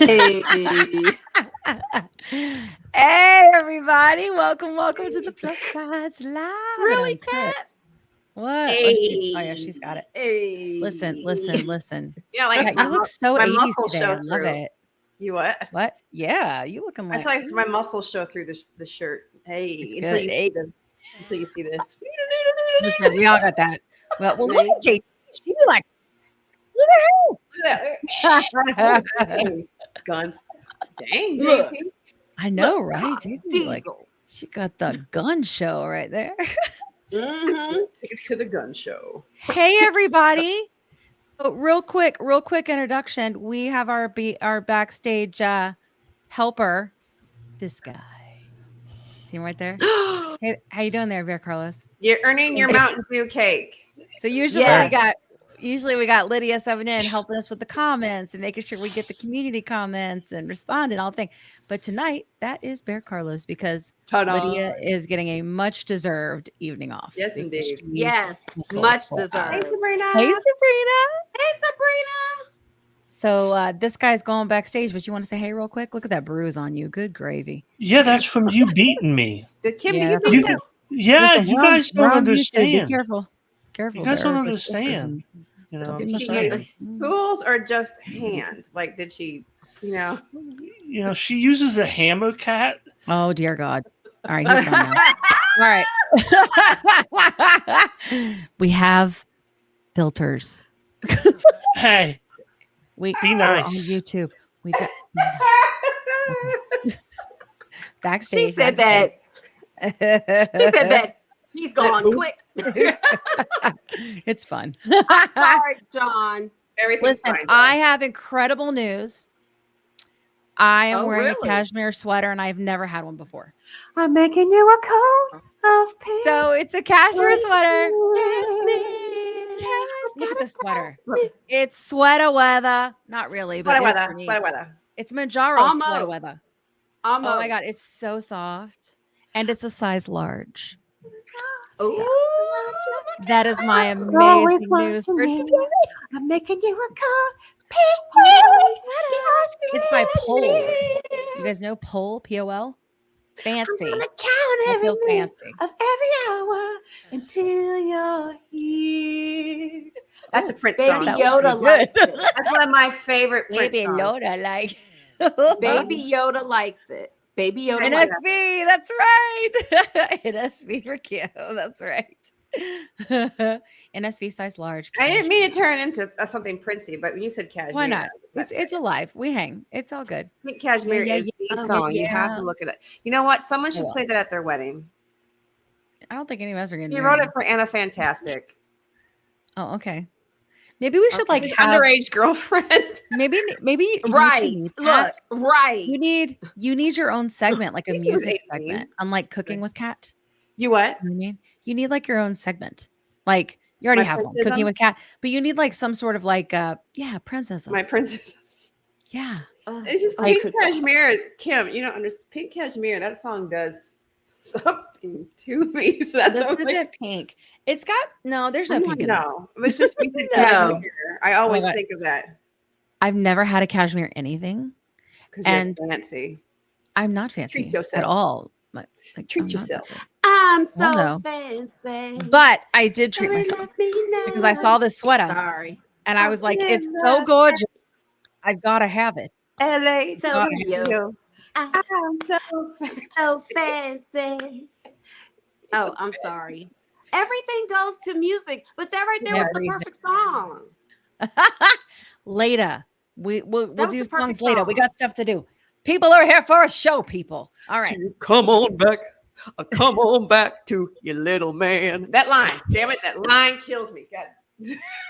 Hey. Hey, everybody. Welcome to the Plus Sides Live. Really, Uncut. Kat? What? Hey. Oh, yeah, she's got it. Hey. Listen. You know, like Kat, you look so my 80s muscles today. I show love through. it. You what? What? Yeah, you looking I like. feel like my muscles show through the shirt. Hey, It's until good. you Hey. see them. Until you see this. Listen, we all got that. Well, look at JT. She like, Look at look at her. Hey, guns. Dang, Look. JT. I know, Look, right? Diesel. JT, like, she got the gun show right there. Tickets to the gun show. Hey, everybody. So real quick introduction. We have our backstage helper, this guy. See him right there? Hey, how you doing there, Bear Carlos? You're earning your Mountain Dew cake. So usually Yes. we got Lydia subbing in, helping us with the comments and making sure we get the community comments and respond and all things. But tonight, that is Bear Carlos because Ta-da. Lydia is getting a much deserved evening off. Yes, because indeed. she Yes. hustles Much for us. Hey, deserved. Sabrina. Hey, Sabrina. Hey, Sabrina. So this guy's going backstage, but you want to say hey real quick? Look at that bruise on you. Good gravy. Yeah, that's from you beating me. Did Kim Yeah, do you that's beat You, them? yeah, Listen, you we're on- guys we're don't on YouTube. Be understand. careful. Careful. You guys Bear. don't Like, understand. You know, Did I'm she sorry. use tools or just hand? Like, did she, she uses a hammer cat. Oh dear God. All right, he's gone now. All right. We have filters. Hey, We Be we're nice. on YouTube. We got She backstage. said that. She said that. He's gone. Click. It's fun. Sorry, John. everything's Listen, fine. I have incredible news. I am Oh, wearing really? a cashmere sweater and I've never had one before. I'm making you a coat of pink. So it's a cashmere sweater. Look at the sweater. It's sweater weather. Not really, but Sweater it is weather. for me. Sweater weather. It's Mounjaro Almost. sweater weather. Almost. Oh my God, it's so soft. And it's a size large. Ooh. That is my Always amazing news for watching me. today. I'm making you a coat. It's by Pole. You guys know Pole, P-O-L? Fancy. I'm gonna count I every feel minute fancy. of every hour until you're here. That's a Prince Baby song. That was Yoda pretty likes good. it. That's one of my favorite Prince Baby songs. Loda, like. Baby Yoda likes it. Baby Yoda likes it. NSV, that's right. NSV for Q, that's right. NSV size large. I didn't mean to turn into something Princey, but when you said cashmere, Why not? that's It's alive. We hang. It's all good. Pink Cashmere Yeah, is the yeah, song. You have yeah. to look at it. You know what? Someone should will. play that at their wedding. I don't think any of us are going to He do wrote it. it for Anna Fantastic. Oh, okay. Maybe we should like His have underage girlfriend. maybe you Right. should Look, Kat, right. you need your own segment, like a She was music 18. segment, unlike Cooking with Kat. You what? You know what I mean? You need like your own segment. Like you already My have one, princess? Cooking with Kat, but you need like some sort of like princess. My princess. Yeah. It's just Like- Pink Cashmere, Kim. You don't understand. Pink Cashmere. That song does something to me. So that's This what I'm isn't pink. It's got there's no pink in this. no, it's just Pink No. Cashmere. I always God. think of that I've never had a cashmere anything. because And- you're fancy. I'm not fancy Treat yourself. at all. Like, Treat I'm not yourself. that I'm so no. fancy. But I did treat myself because I saw this sweater Sorry. and I was like, it's so gorgeous. I've got to have it. LA So to you. you. I'm I'm so fancy. so fancy. Oh, I'm sorry. Everything goes to music, but that right there was the Everything. perfect song. Later. We'll was do the songs perfect later. We song. got stuff to do. People are here for a show, people. All right. Come on back. Come on back to your little man. That line. Damn it. That line kills me. God.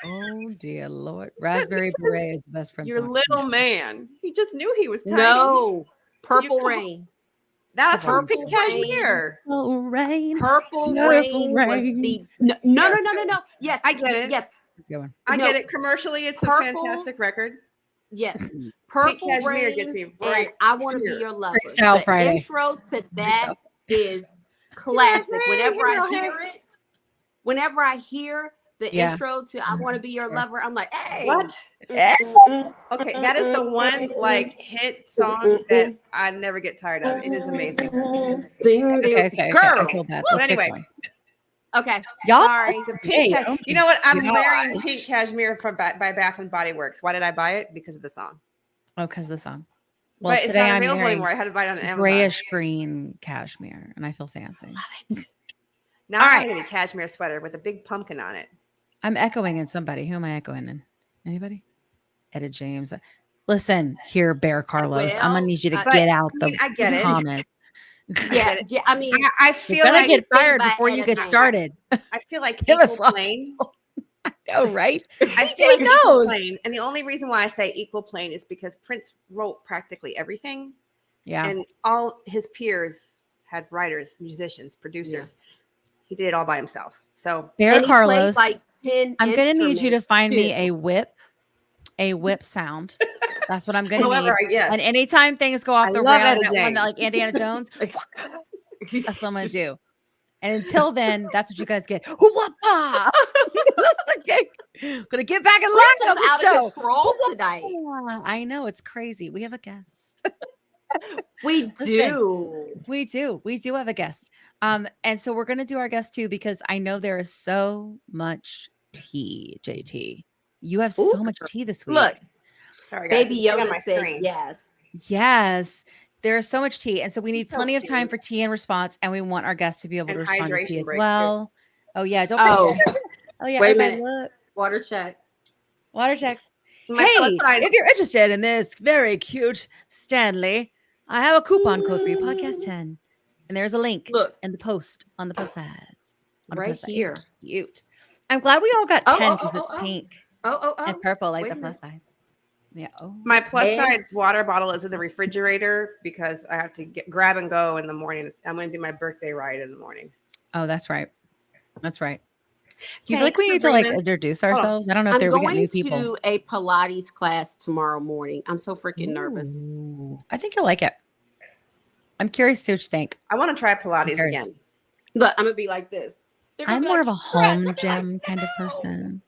Oh dear Lord. Raspberry Beret is the best friend. Your little man. He just knew he was tiny. No, Purple come- Rain. That's for Purple Pink Cashmere. Oh, rain. Purple Purple Rain was Rain. the no. Yes, I get it. Yes, Going. I No. get it. Commercially, it's Purple- a fantastic record. yes. Pink Purple Cashmere Rain gets me and right I Want to Be here. Your Lover. Freestyle The Friday. intro to that is classic. Whenever I hear it, whenever I hear the Yeah. intro to I Want to Be Your Sure. Lover. I'm like, hey. What? Okay, that is the one like hit song that I never get tired of. It is amazing. Okay. Girl. I feel bad. But Let's anyway. keep going. Okay. Y'all, Sorry. The pink. Hey, You know what? I'm you know, wearing pink cashmere from by Bath and Body Works. Why did I buy it? Because of the song. Oh, because the song. Well, But it's today not I'm available wearing anymore. I had to buy it on Amazon. grayish green cashmere, and I feel fancy. Love it. Now All I'm right. wearing a cashmere sweater with a big pumpkin on it. I'm echoing in somebody. Who am I echoing in? Anybody? Etta James. Listen here, Bear Carlos. I'm gonna Well, need you to but, get out I mean, I get the it. comments. Yeah. I mean, I You're feel gonna like get fired by before you Etta get James. started. I feel like Give us equal lots. plane. Oh, right? I CJ feel like equal knows. plane. And the only reason why I say equal plane is because Prince wrote practically everything. Yeah. And all his peers had writers, musicians, producers. He did it all by himself. So Bear and he played Carlos. like 10 I'm gonna need you to instruments, find me too. a whip sound. That's what I'm gonna need. however, yes. And anytime things go off I the love rail, Etta that one that James. like Indiana Jones, that's what I'm gonna do. And until then, that's what you guys get. Whoop-ah! Gonna get back and learn We're on just out the show. of control tonight. I know it's crazy. We have a guest. We do. We do have a guest. And so we're gonna do our guest too because I know there is so much tea, JT. You have so Ooh, much tea this week. Look, Sorry, guys. Baby It's on my Yoda said screen. yes. Yes, there is so much tea, and so we need So plenty of time cute. for tea and response, and we want our guests to be able And to respond to tea hydration as breaks, too. well. Oh yeah, don't Oh, forget. Oh yeah, wait a everybody minute. look. Water checks. Water checks. My plus Hey, size. if you're interested in this very cute Stanley, I have a coupon code for you, podcast 10, and there's a link Look, in the post on the plus sides. On the right plus sides. here. It's cute. I'm glad we all got Oh, 10 oh, because oh, it's oh, oh. pink Oh. and purple like Wait the a plus sides. Yeah. Oh. My plus And- size water bottle is in the refrigerator because I have to grab and go in the morning. I'm going to do my birthday ride in the morning. Oh, that's right. That's right. Do you feel like Thanks, we need to like Sabrina. introduce on. ourselves? I don't know if I'm we got new going people. to a Pilates class tomorrow morning. I'm so freaking nervous. Ooh, I think you'll like it. I'm curious to see what you think. I want to try Pilates Cheers. again. Look, I'm gonna be like this. They're gonna I'm be more like, of a "Stretch." home I'll be gym like, kind of "No." person.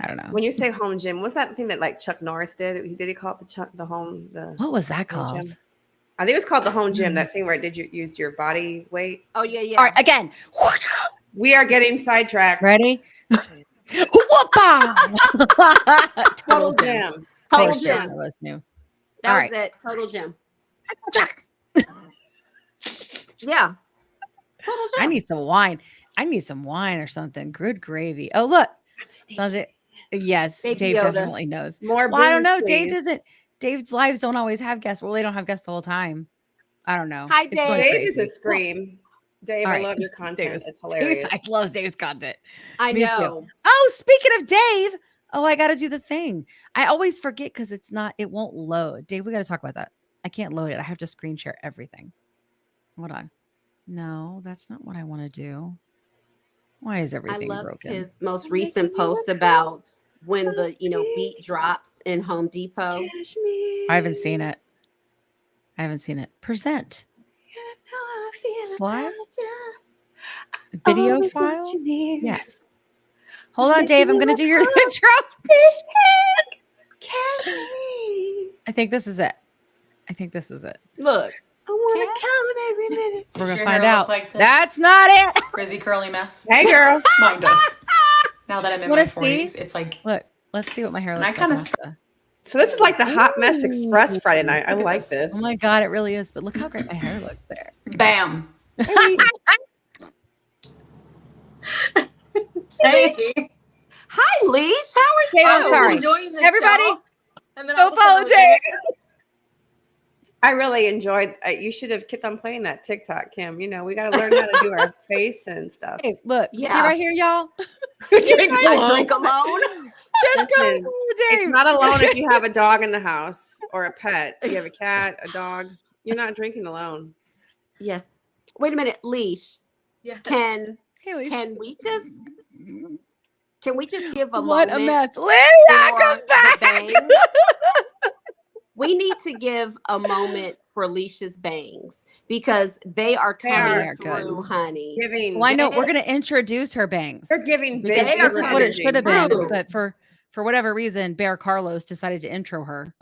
I don't know. When you say home gym, what's that thing that like Chuck Norris did? He call it the home What was that home called? gym? I think it was called the home gym. That thing where you use your body weight. Oh yeah. All right, again. We are getting sidetracked. Ready? Whoop-ah! Total gym. Total Total gym. gym. That was new. That All was right. it. Total gym. Yeah. Total gym. I need some wine. I need some wine or something. Good gravy. Oh, look. I'm sneaky. Sounds it. Yes, Baby Dave Yoda. definitely knows. More Well, I don't booze, know. Dave please. doesn't. Dave's lives don't always have guests. Well, they don't have guests the whole time. I don't know. Hi, It's going Dave. Dave is a crazy. scream. Dave, All I right. love your content. Dave is- It's hilarious. I love Dave's content. I Me too. know. Oh, speaking of Dave. Oh, I got to do the thing. I always forget because it won't load. Dave, we got to talk about that. I can't load it. I have to screen share everything. Hold on. No, that's not what I want to do. Why is I everything loved broken? his most recent post about when the beat drops in Home Depot. I haven't seen it. Present. Slide? Video file? Yes. Hold on, Dave. I'm going to do your intro. I think this is it. Look, I want to count every minute. We're going Does to your find hair out. look like this? That's not it. Frizzy curly mess. Hey, girl. Mine does. Now that I'm in Wanna my 40s, see? it's like Look, let's see what my hair And I looks like. kinda after. So this is like the Hot Mess Express Friday night. I Look at like this. this. Oh my God, it really is. But look how great my hair looks there. bam. Hey, Hey, hi, Leesh. How are you? Dave, I'm I'm sorry. enjoying the Everybody, show, and then go all of a follow sudden I was Dave. I really enjoyed. You should have kept on playing that TikTok, Kim. You know, we got to learn how to do our face and stuff. Hey, look, see Yeah. right here, y'all. Drink I alone. drink alone. Just go Listen, follow It's Dave. not alone if you have a dog in the house or a pet. You have a cat, a dog. You're not drinking alone. Yes. Wait a minute, Leesh. Yeah. Can Hey, Lisa. can we just give a What a moment mess. Lydia, for come the back. bangs? We need to give a moment for Leesh's bangs because they are They coming are through, good. honey. Giving. Well, I know we're going to introduce her bangs. They're giving Because big. They are this is what it energy. should have been, True. but for whatever reason, Bear Carlos decided to intro her.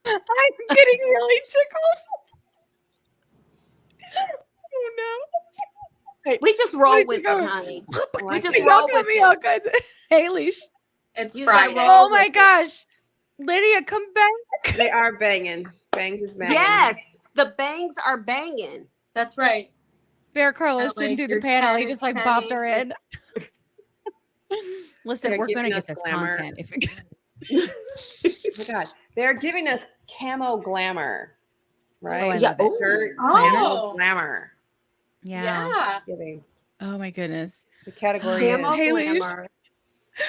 I'm getting really tickled. Oh no! We just roll Where's it with it, going? honey. Like We just it. roll Y'all got with me it. all kinds of. Hey, Leesh. It's You said Friday. roll. Oh my with it. gosh, Lydia, come back. They are banging. Bangs is banging. Yes, the bangs are banging. That's right. Bear Carlos Like, didn't do the your panel. 10 He is just like 10 bopped her ain't in. Listen, They're we're gonna giving get us this glamour. content. If Oh my God, they're giving us camo glamour, right? I Yeah. love it. Shirt, Oh. camo glamour. Yeah. Giving. Oh my goodness. The category Camo is Hey, Leesh. glamour.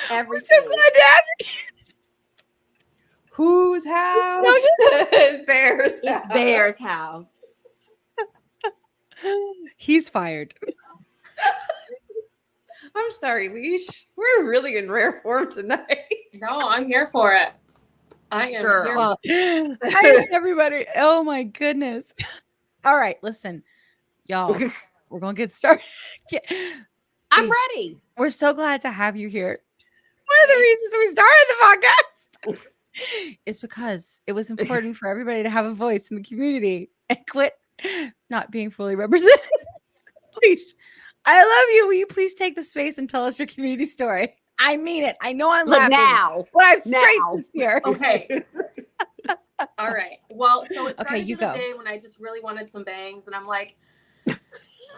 We're Everything. so glad to have you. whose house? Bear's It's house. Bear's house. He's fired. I'm sorry, Leesh. We're really in rare form tonight. No, I'm here for it. I am Girl. here. Well, I love everybody. Oh my goodness. All right, listen, y'all. We're gonna get started. I'm Leesh, ready. we're so glad to have you here. One of the reasons we started the podcast is because it was important for everybody to have a voice in the community and quit not being fully represented. Leesh, I love you. Will you please take the space and tell us your community story? I mean it. I know I'm Look laughing, now. but I'm straight Now. sincere. Okay. All right. Well, so it Okay, started you the go. day when I just really wanted some bangs, and I'm like,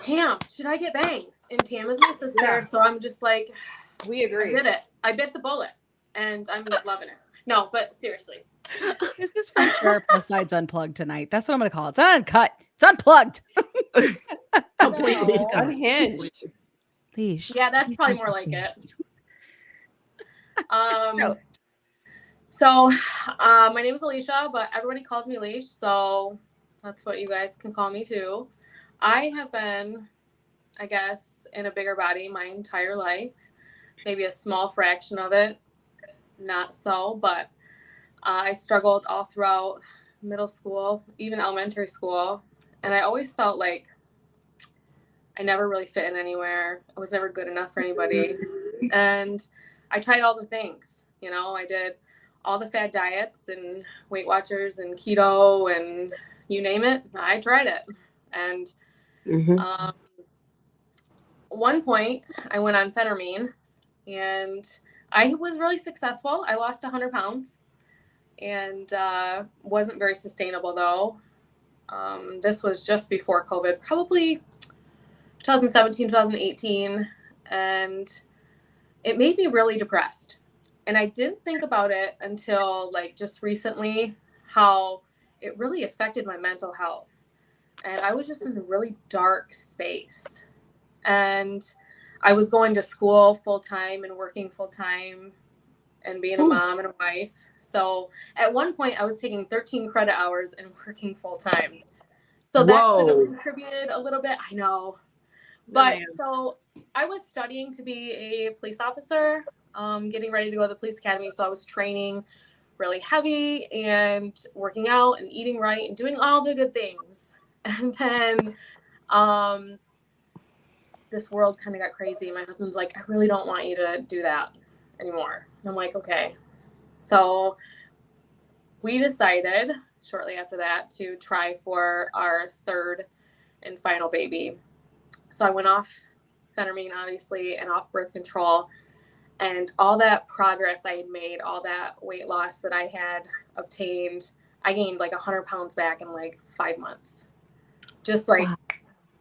Tam, should I get bangs? And Tam is my sister, Yeah. so I'm just like, We I agree. did it. I bit the bullet, and I'm loving it. No, but seriously. This is for sure SideZ Unplugged tonight. That's what I'm going to call it. It's not uncut. It's unplugged. Completely. No. Unhinged. Leash. Yeah, that's please probably take more the like it. space. Um, so my name is Alicia, but everybody calls me Leesh, so that's what you guys can call me too. I have been, I guess, in a bigger body my entire life, maybe a small fraction of it, not so, but I struggled all throughout middle school, even elementary school, and I always felt like I never really fit in anywhere. I was never good enough for anybody, and I tried all the things, you know, I did all the fad diets and Weight Watchers and keto and you name it, I tried it. And one point I went on phentermine and I was really successful. I lost 100 pounds and wasn't very sustainable though. This was just before COVID, probably 2017, 2018. And it made me really depressed. And I didn't think about it until like just recently, how it really affected my mental health. And I was just in a really dark space. And I was going to school full time and working full time and being a mom and a wife. So at one point I was taking 13 credit hours and working full time. So that could have contributed a little bit. I know. But so I was studying to be a police officer, getting ready to go to the police academy. So I was training really heavy and working out and eating right and doing all the good things. And then this world kind of got crazy. My husband's like, I really don't want you to do that anymore. And I'm like, okay. So we decided shortly after that to try for our third and final baby. So I went off phentermine, obviously, and off birth control. And all that progress I had made, all that weight loss that I had obtained, I gained like 100 pounds back in like 5 months. Just like,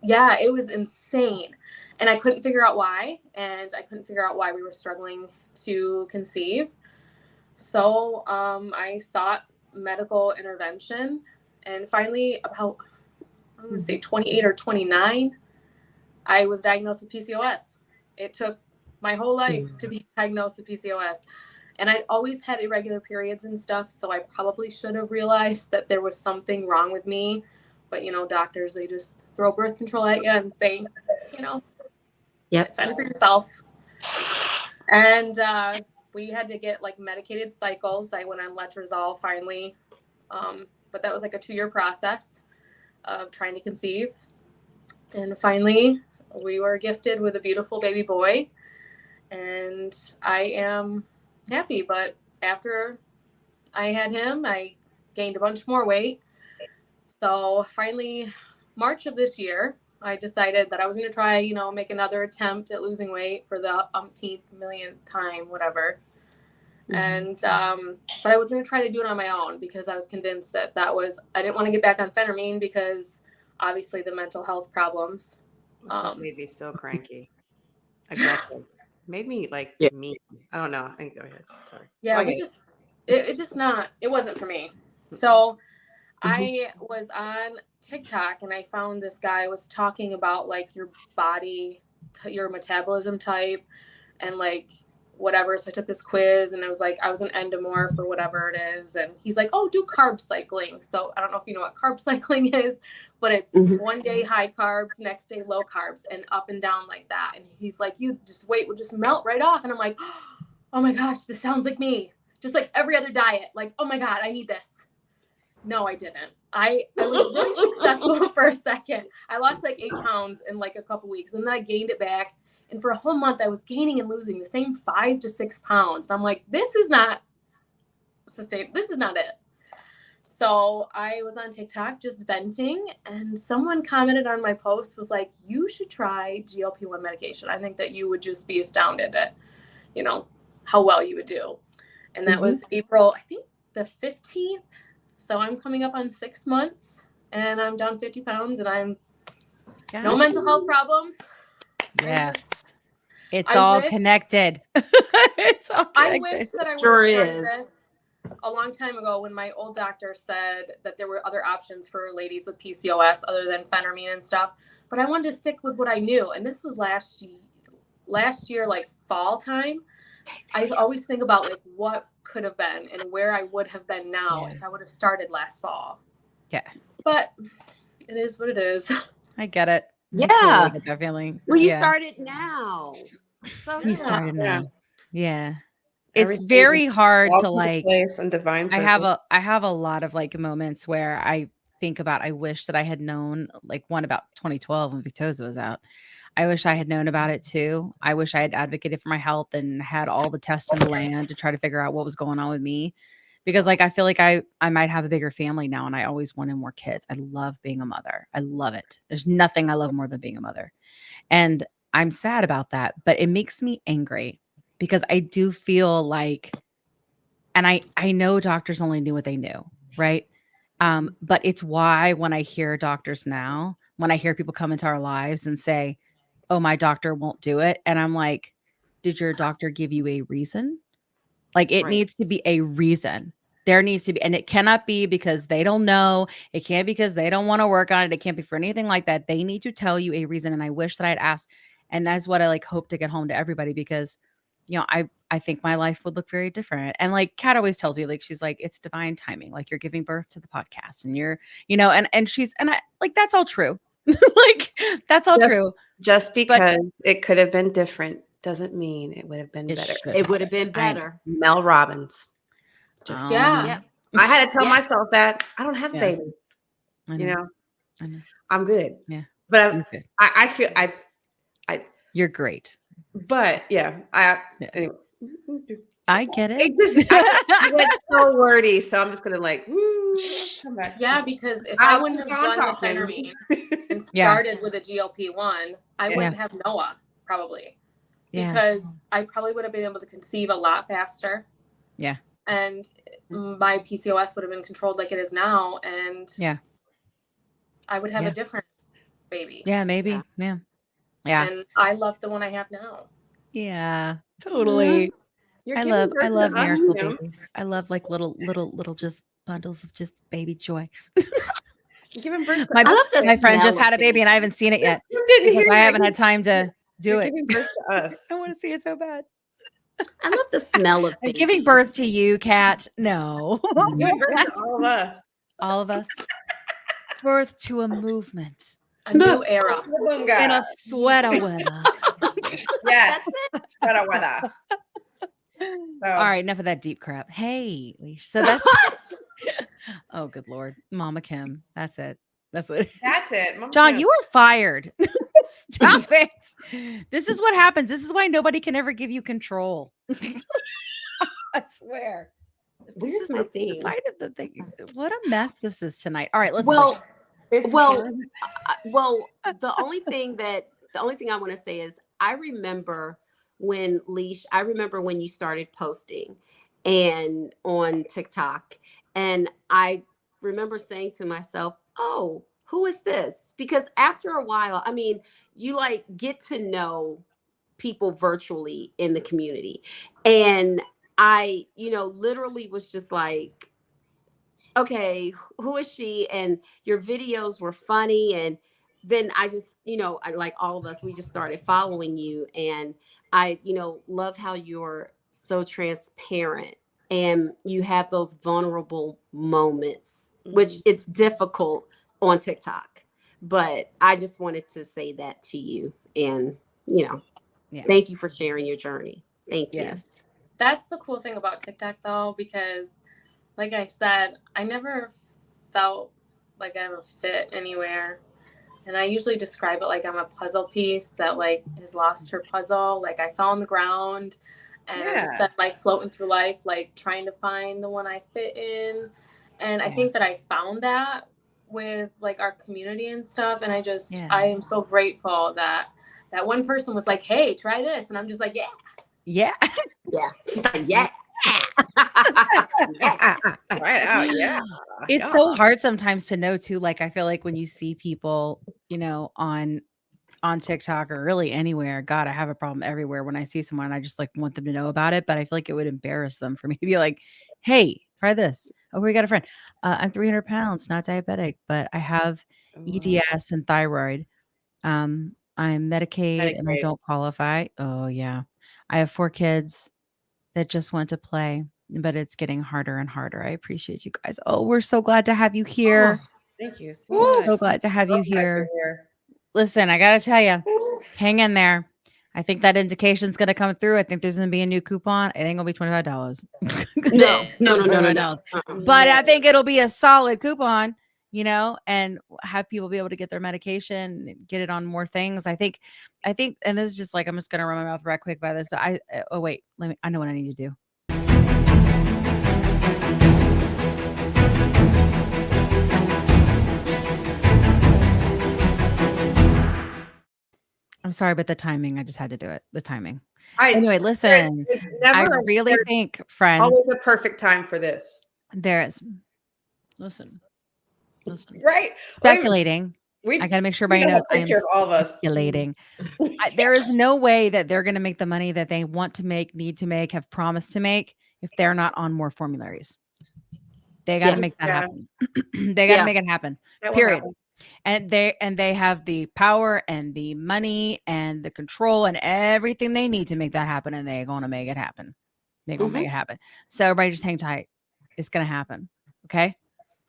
yeah, it was insane. And I couldn't figure out why. And I couldn't figure out why we were struggling to conceive. So I sought medical intervention. And finally, about, I'm going to say 28 or 29, I was diagnosed with PCOS. It took my whole life to be diagnosed with PCOS. And I'd always had irregular periods and stuff, so I probably should have realized that there was something wrong with me But, doctors, they just throw birth control at you and say, Yep. fend for yourself. And we had to get like medicated cycles. I went on letrozole finally. But that was like a 2-year process of trying to conceive. And finally, we were gifted with a beautiful baby boy. And I am happy. But after I had him, I gained a bunch more weight. So finally, March of this year, I decided that I was going to try, make another attempt at losing weight for the umpteenth millionth time, whatever. And, but I was going to try to do it on my own because I was convinced that I didn't want to get back on phentermine because obviously the mental health problems. Made me so cranky. Aggressive. Made me like Yeah. mean. I don't know. Go ahead. Sorry. Yeah, it wasn't for me. So I was on TikTok and I found this guy was talking about like your body, your metabolism type and like whatever. So I took this quiz and I was like, I was an endomorph or whatever it is. And he's like, oh, do carb cycling. So I don't know if you know what carb cycling is, but it's one day high carbs, next day low carbs and up and down like that. And he's like, weight will just melt right off. And I'm like, oh my gosh, this sounds like me. Just like every other diet. Like, oh my God, I need this. No, I didn't. I was really successful for a second. I lost like 8 pounds in like a couple weeks and then I gained it back. And for a whole month, I was gaining and losing the same 5 to 6 pounds. And I'm like, this is not sustainable. This is not it. So I was on TikTok just venting and someone commented on my post was like, you should try GLP-1 medication. I think that you would just be astounded at, how well you would do. And that was April, I think the 15th. So I'm coming up on 6 months and I'm down 50 pounds and I'm no mental health problems. Yes. It's all connected. It's all connected. I wish that I would have started this a long time ago when my old doctor said that there were other options for ladies with PCOS other than phentermine and stuff. But I wanted to stick with what I knew. And this was last year, like fall time. I always think about like what could have been and where I would have been now if I would have started last fall. Yeah. But it is what it is. I get it. Yeah. I get that feeling. Well, you started now. So You started now. Yeah. Everything It's very hard to falls into like place and divine I purpose. have a lot of like moments where I think about I wish that I had known like one about 2012 when Victoza was out. I wish I had known about it too. I wish I had advocated for my health and had all the tests in the land to try to figure out what was going on with me. Because like I feel like I might have a bigger family now and I always wanted more kids. I love being a mother. I love it. There's nothing I love more than being a mother. And I'm sad about that, but it makes me angry because I do feel like, and I know doctors only knew what they knew, right? But it's why when I hear doctors now, when I hear people come into our lives and say, oh, my doctor won't do it. And I'm like, did your doctor give you a reason? Like it needs to be a reason. There needs to be, and it cannot be because they don't know. It can't be because they don't want to work on it. It can't be for anything like that. They need to tell you a reason. And I wish that I had asked. And that's what I like hope to get home to everybody because, I think my life would look very different. And like Kat always tells me, like, she's like, it's divine timing. Like you're giving birth to the podcast and you're, and I like, that's all true. Like that's all true. Just because it could have been different doesn't mean it would have been better. It would have been better. Mel Robbins. Yeah. I had to tell myself that I don't have a baby. I know. I'm good. Yeah. But I feel you're great. But anyway. I get it. It went so wordy, so I'm just gonna like come back. Yeah, because if I wouldn't have done the phentermine and started with a GLP-1, I wouldn't have Noah probably. Because I probably would have been able to conceive a lot faster. Yeah. And my PCOS would have been controlled like it is now. And I would have a different baby. Yeah, maybe. Yeah. And I love the one I have now. Yeah, totally. I love miracle babies. I love like little just bundles of just baby joy. Giving birth. My friend just had a baby and I haven't seen it yet because I haven't had time to do it. Giving birth to us. I want to see it so bad. I love the smell of babies. Giving birth to you, Kat. No. Giving birth to all of us. All of us. birth to a movement A new era. Boom, in guys. a sweater weather. Yes. Sweater weather. So, All right, enough of that deep crap. Hey, Leesh. So that's oh, good Lord. Mama Kim. That's it. That's what that's it. Mama John, Kim. you are fired. Stop it. This is what happens. This is why nobody can ever give you control. I swear. This Where's is my the thing? point of the thing. What a mess this is tonight. All right, let's Well, It's well, fun. the only thing I want to say is I remember when you started posting and on TikTok, and I remember saying to myself, "Oh, who is this?" Because after a while, I mean, you like get to know people virtually in the community, and I, literally was just like, okay, who is she? And your videos were funny. And then I just, I, like all of us, we just started following you. And I, love how you're so transparent and you have those vulnerable moments, which it's difficult on TikTok. But I just wanted to say that to you. And, Yeah. thank you for sharing your journey. Thank you. Yes. That's the cool thing about TikTok, though, because like I said, I never felt like I have a fit anywhere. And I usually describe it like I'm a puzzle piece that like has lost her puzzle. Like I fell on the ground and I've just been like floating through life, like trying to find the one I fit in. And I think that I found that with like our community and stuff. And I am so grateful that that one person was like, hey, try this. And I'm just like, yeah. Yeah. Yeah. She's like, yeah. Right out. Yeah. It's so hard sometimes to know too. Like I feel like when you see people, on TikTok or really anywhere, God, I have a problem everywhere. When I see someone, I just like want them to know about it. But I feel like it would embarrass them for me to be like, hey, try this. Oh, we got a friend. I'm 300 pounds, not diabetic, but I have EDS and thyroid. I'm Medicaid and I don't qualify. Oh yeah. I have 4 kids that just want to play, but it's getting harder and harder. I appreciate you guys. Oh, we're so glad to have you here. Oh, thank you so We're much. so glad to have you So glad you're here. here. Listen, I got to tell you, hang in there. I think that indication's going to come through. I think there's going to be a new coupon. It ain't going to be $25. No. But I think it'll be a solid coupon, and have people be able to get their medication, get it on more things. I think, and this is just like, I'm just going to run my mouth right quick by this, but wait, I know what I need to do. I'm sorry, but the timing, I just had to do it. The timing. Anyway, listen, I really think, friends, always a perfect time for this. Listen, Right. speculating. I got to make sure everybody knows I am all of us. speculating. There is no way that they're going to make the money that they want to make, need to make, have promised to make if they're not on more formularies. They got to make that happen. They got to make it happen. Period. And they have the power and the money and the control and everything they need to make that happen, and they're going to make it happen. They're going to make it happen. So everybody just hang tight. It's going to happen. Okay?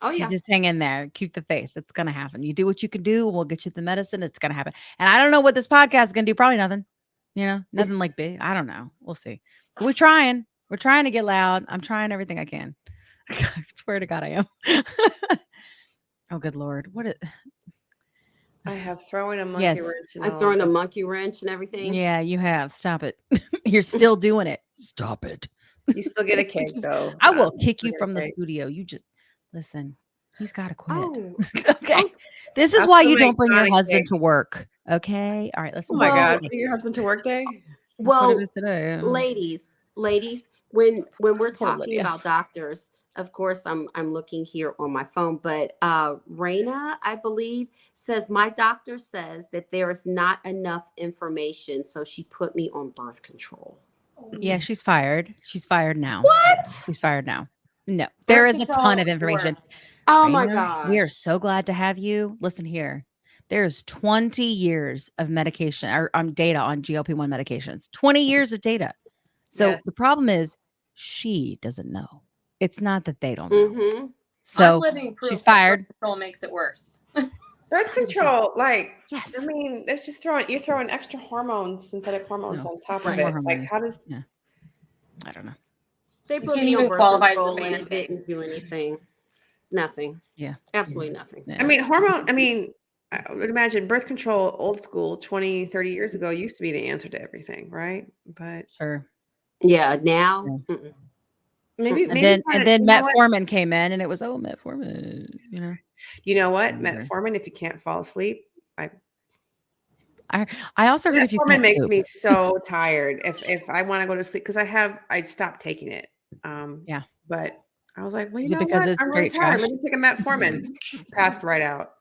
Oh yeah. You just hang in there. Keep the faith. It's going to happen. You do what you can do. We'll get you the medicine. It's going to happen. And I don't know what this podcast is going to do. Probably nothing. Nothing like big. I don't know. We'll see. But we're trying. We're trying to get loud. I'm trying everything I can. I swear to God, I am. Oh, good Lord. I have thrown a monkey wrench. I'm throwing a monkey wrench and everything. Yeah, you have. Stop it. You're still doing it. Stop it. You still get a cake, though. I will kick you from the studio. You just listen. He's got to quit. Oh, okay. This is why you don't bring your husband to work. Okay. All right. Let's. Oh my God. Bring your husband to work day. Well, what it is today. ladies, when we're talking about doctors, of course, I'm looking here on my phone, but Raina, I believe, says my doctor says that there is not enough information, so she put me on birth control. Yeah, she's fired. She's fired now. What? She's fired now. No, there is a ton of information. Oh Raina, my God. We are so glad to have you. Listen here. There's 20 years of medication or data on GLP-1 medications. 20 years of data. So the problem is she doesn't know. It's not that they don't know. So I'm living proof she's that fired. birth control makes it worse. Birth control, like, Yes. I mean, it's just you're throwing extra hormones, synthetic hormones No, on top right. of More it. hormones. Like, how does Yeah. I don't know. They You put can't me on even birth qualify as a control and man it thing. didn't do anything. Nothing. Yeah. Absolutely nothing. Yeah. I mean, I would imagine birth control, old school, 20, 30 years ago, used to be the answer to everything, right? But Sure. Yeah, now. Yeah. Mm-mm. maybe, And then you know what? metformin came in, and it was metformin. You know. You know what? Whatever. Metformin, if you can't fall asleep, I also heard if you metformin can't makes poop. me so tired. If I want to go to sleep, because I stopped taking it. Yeah. But I was like, well, you Is it know because what? it's I'm really straight tired. trash? Let me take a metformin. Passed right out.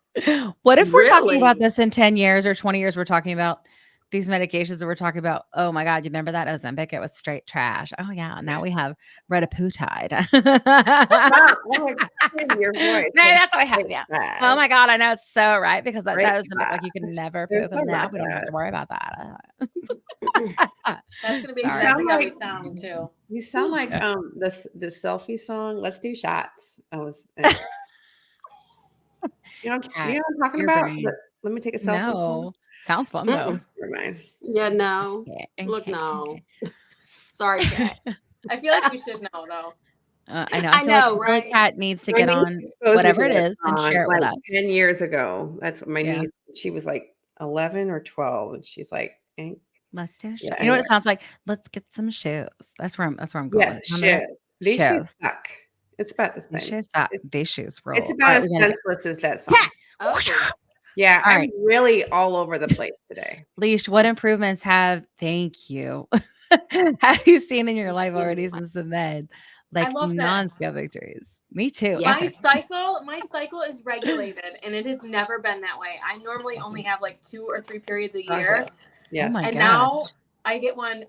What if we're talking about Really? this in 10 years or 20 years? We're talking about these medications that we're talking about. Oh my God, you remember that Ozempic? It was straight trash. Oh yeah. Now we have Retaputide. Stop. Oh my God, your voice. No, that's what I have. Yeah. Oh my God, I know it's so right because that Right. Ozempic, like you can never There's poop, no and now like we don't have that. to worry about that. That's gonna be Sorry. exactly You how sound we sound too. You sound like Yeah. the selfie song. Let's do shots. You know what I'm talking Your about? brain. Let me take a selfie. No, sounds fun though. Never mind. Yeah, no. Okay, Look, okay, no. okay. Sorry, Kat. I feel like we should know though. I know. I I feel like know, every right? cat needs to My get niece on exposed me whatever to it that is and song, share it with like us. 10 years ago. That's what my Yeah. niece, she was like 11 or 12. And she's like, Let's do shoes. yeah, You know what anyway. it sounds like? Let's get some shoes. That's where I'm going. Yes, Remember that? shoes. These shoes Shoes. suck. It's about the These same. shoes these shoes roll. It's All about right, as we gotta go. senseless as that song. Oh, Yeah, All I'm right. really all over the place today. Leesh, what improvements thank you, have you seen in your life already since the med? Like love this. non-scale victories. Me too. Yeah. My cycle is regulated and it has never been that way. I normally only have like 2 or 3 periods a year. Yes. Oh my And gosh. now I get one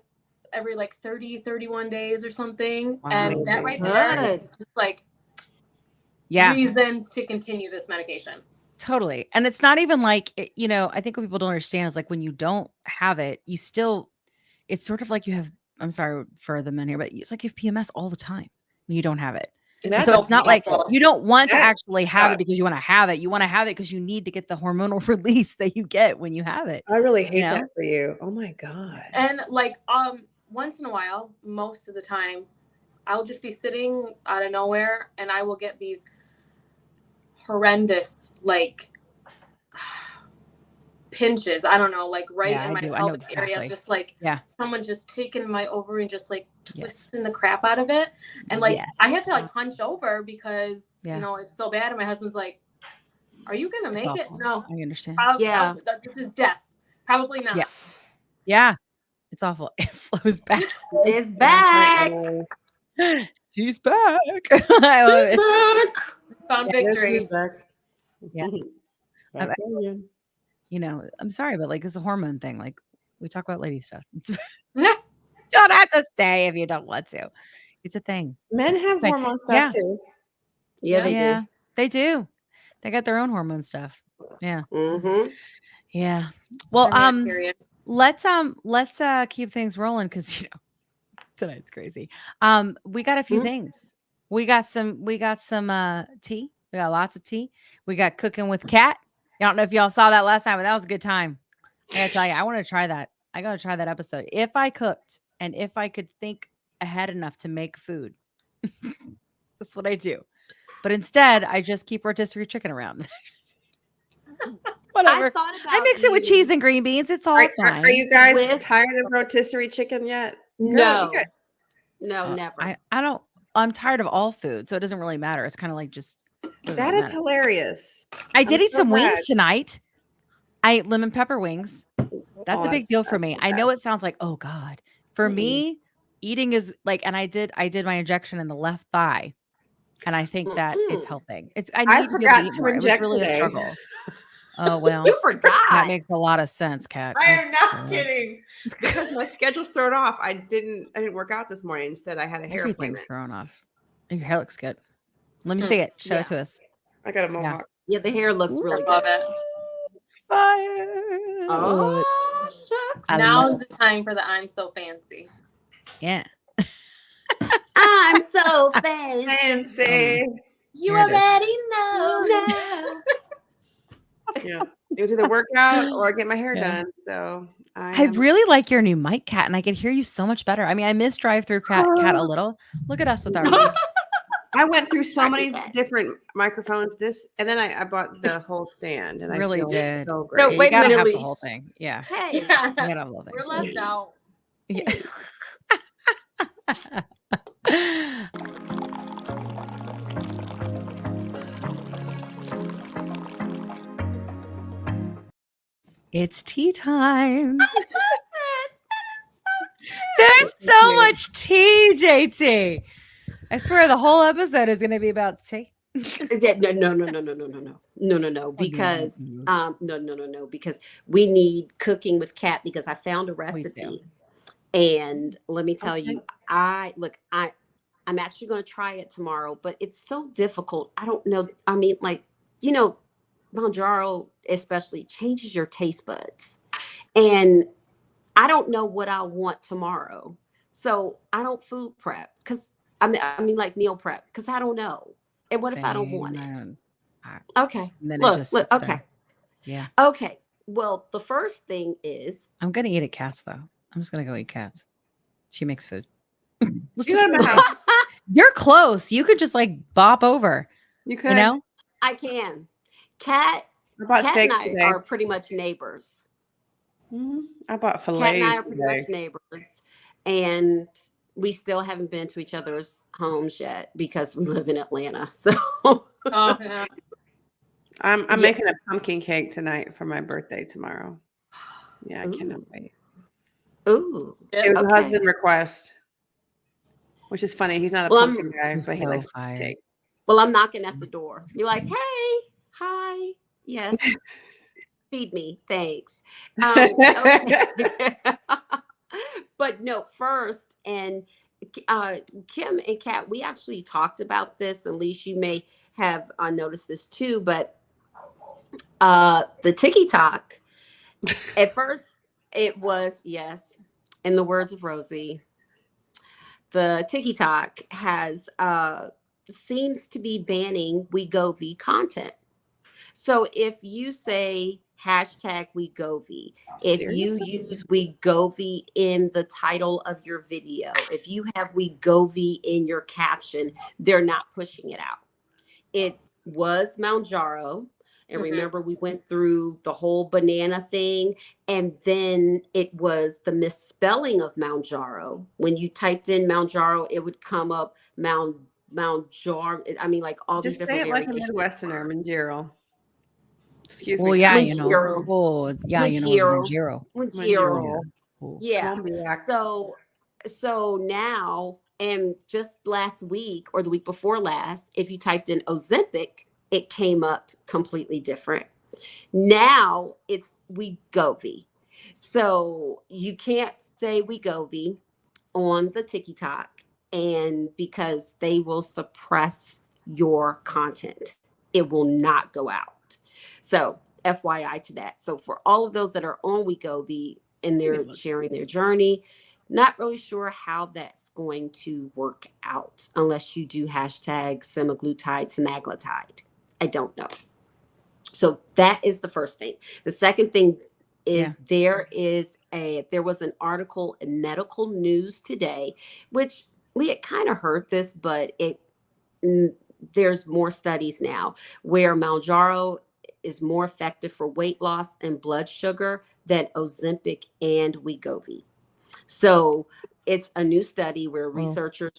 every like 30, 31 days or something. Wow. And that right there is Good. just like Yeah, reason to continue this medication. totally. And it's not even like, I think what people don't understand is like when you don't have it, it's sort of like you have, I'm sorry for the men here, but it's like you have PMS all the time when you don't have it. That's So it's not like awful. you don't want to That actually have it sucks. because you want to have it. You want to have it because you need to get the hormonal release that you get when you have it. I really hate know? that for you. Oh my God. And like once in a while, most of the time, I'll just be sitting out of nowhere and I will get these horrendous like pinches. I don't know, like right Yeah, in my I know pelvic area, exactly. just like Yeah. someone just taking my ovary and just like Yes. twisting the crap out of it. And like I have Yes. to like hunch over because Yeah. it's so bad. And my husband's like, "Are you gonna make it?" awful. No. I understand. Yeah. This is death. Probably not. Yeah. Yeah. It's awful. It flows back. It's back. She's back. I love it. Found victory. Yeah. I'm sorry, but like it's a hormone thing. Like we talk about lady stuff. Don't have to stay if you don't want to. It's a thing. Men have Okay. hormone stuff Yeah. too. Yeah, they Yeah, they do. They got their own hormone stuff. Yeah. do. Mm-hmm. Yeah. Well, I'm on period. let's keep things rolling because tonight's crazy. We got a few things. We got some tea. We got lots of tea. We got cooking with Kat. I don't know if y'all saw that last time, but that was a good time. I gotta tell you, I want to try that. I gotta try that episode. If I cooked and if I could think ahead enough to make food, that's what I do. But instead, I just keep rotisserie chicken around. Whatever. I mix it with cheese and green beans. It's all fine. Are you guys With- tired of rotisserie chicken yet? No. Girl, No, never. I don't. I'm tired of all food, so it doesn't really matter. It's kind of like just. that is hilarious. I did I'm eat so some glad. wings tonight. I ate lemon pepper wings. That's a big deal for me. I know it sounds like, oh God. For me, eating is like, and I did my injection in the left thigh. And I think that it's helping. I need to be able to eat more. It was really a struggle. Oh well. You forgot. That makes a lot of sense, Kat. I am not kidding. Because my schedule's thrown off. I didn't work out this morning. Instead, I had a hair Everything's appointment. thrown off. Your hair looks good. Let me see it. Show it to us. I got a mohawk. Yeah, the hair looks really Love good. it. It's fire. Oh, shucks. I Now's love the time for the I'm so fancy. Yeah. I'm so fancy. Fancy. You Here it is. already know. Yeah. It was either work out or get my hair Yeah. done. So I really like your new mic, Kat, and I can hear you so much better. I mean, I miss drive-through Kat a little. Look at us with our mics. I went through so many Cat. different microphones. And then I bought the whole stand, and Really I feel did. so No, great. You wait a gotta minute, have the Leesh. whole thing. Yeah. Hey, You gotta have the whole thing. We're left out. Yeah. It's tea time. There's so much tea, JT. I swear the whole episode is going to be about tea. no, because no, because we need cooking with Kat, because I found a recipe, and let me tell you, I'm actually going to try it tomorrow, but it's so difficult. I don't know. I mean, like, mounjaro especially changes your taste buds, and I don't know what I want tomorrow, so I don't food prep, because I mean like meal prep, because I don't know. And what if I don't want it? Okay. And then Look, it just look, sits okay. there. Yeah. Okay. Well, the first thing is I'm gonna eat at Kat's though. I'm just gonna go eat Kat's. She makes food. Let's You just go to my house. You're close. You could just like bop over. You could. You know? I can. Kat I bought and steaks I today. are pretty much neighbors. I bought Kat and fillets I are pretty today. much neighbors, and we still haven't been to each other's homes yet because we live in Atlanta. So Oh, yeah. I'm Yeah. making a pumpkin cake tonight for my birthday tomorrow. Yeah, I cannot wait. ooh, It was a okay. husband request, which is funny. He's not a Well, pumpkin guy, He's but he so likes fired. cake. Well, I'm knocking at the door. You're like, hey, hi, yes, feed me, thanks. Okay. But no, first, and Kim and Kat, we actually talked about this. At least you may have noticed this too. But the TikTok, at first, it was, yes, in the words of Rosie, the TikTok has seems to be banning wegovy content. So if you say hashtag wegovy, if you use wegovy in the title of your video, if you have wegovy in your caption, they're not pushing it out. It was mounjaro. And remember, we went through the whole banana thing, and then it was the misspelling of mounjaro. When you typed in mounjaro, it would come up mounjaro. I mean, like all Just these say different it like a variations. Midwesterner, Manjaro. Excuse Well, me. yeah, guys. you know. Manjaro. Oh, yeah, you know. Manjaro. Manjaro. Manjaro. Yeah. Colombiac. So now, and just last week or the week before last, if you typed in Ozempic, it came up completely different. Now it's wegovy. So you can't say wegovy on the TikTok, and because they will suppress your content, it will not go out. So FYI to that. So for all of those that are on wegovy and they're sharing their journey, not really sure how that's going to work out unless you do hashtag semaglutide, semaglutide. I don't know. So that is the first thing. The second thing is there was an article in Medical News today, which we had kind of heard this, but there's more studies now where mounjaro is more effective for weight loss and blood sugar than Ozempic and wegovy. So it's a new study where researchers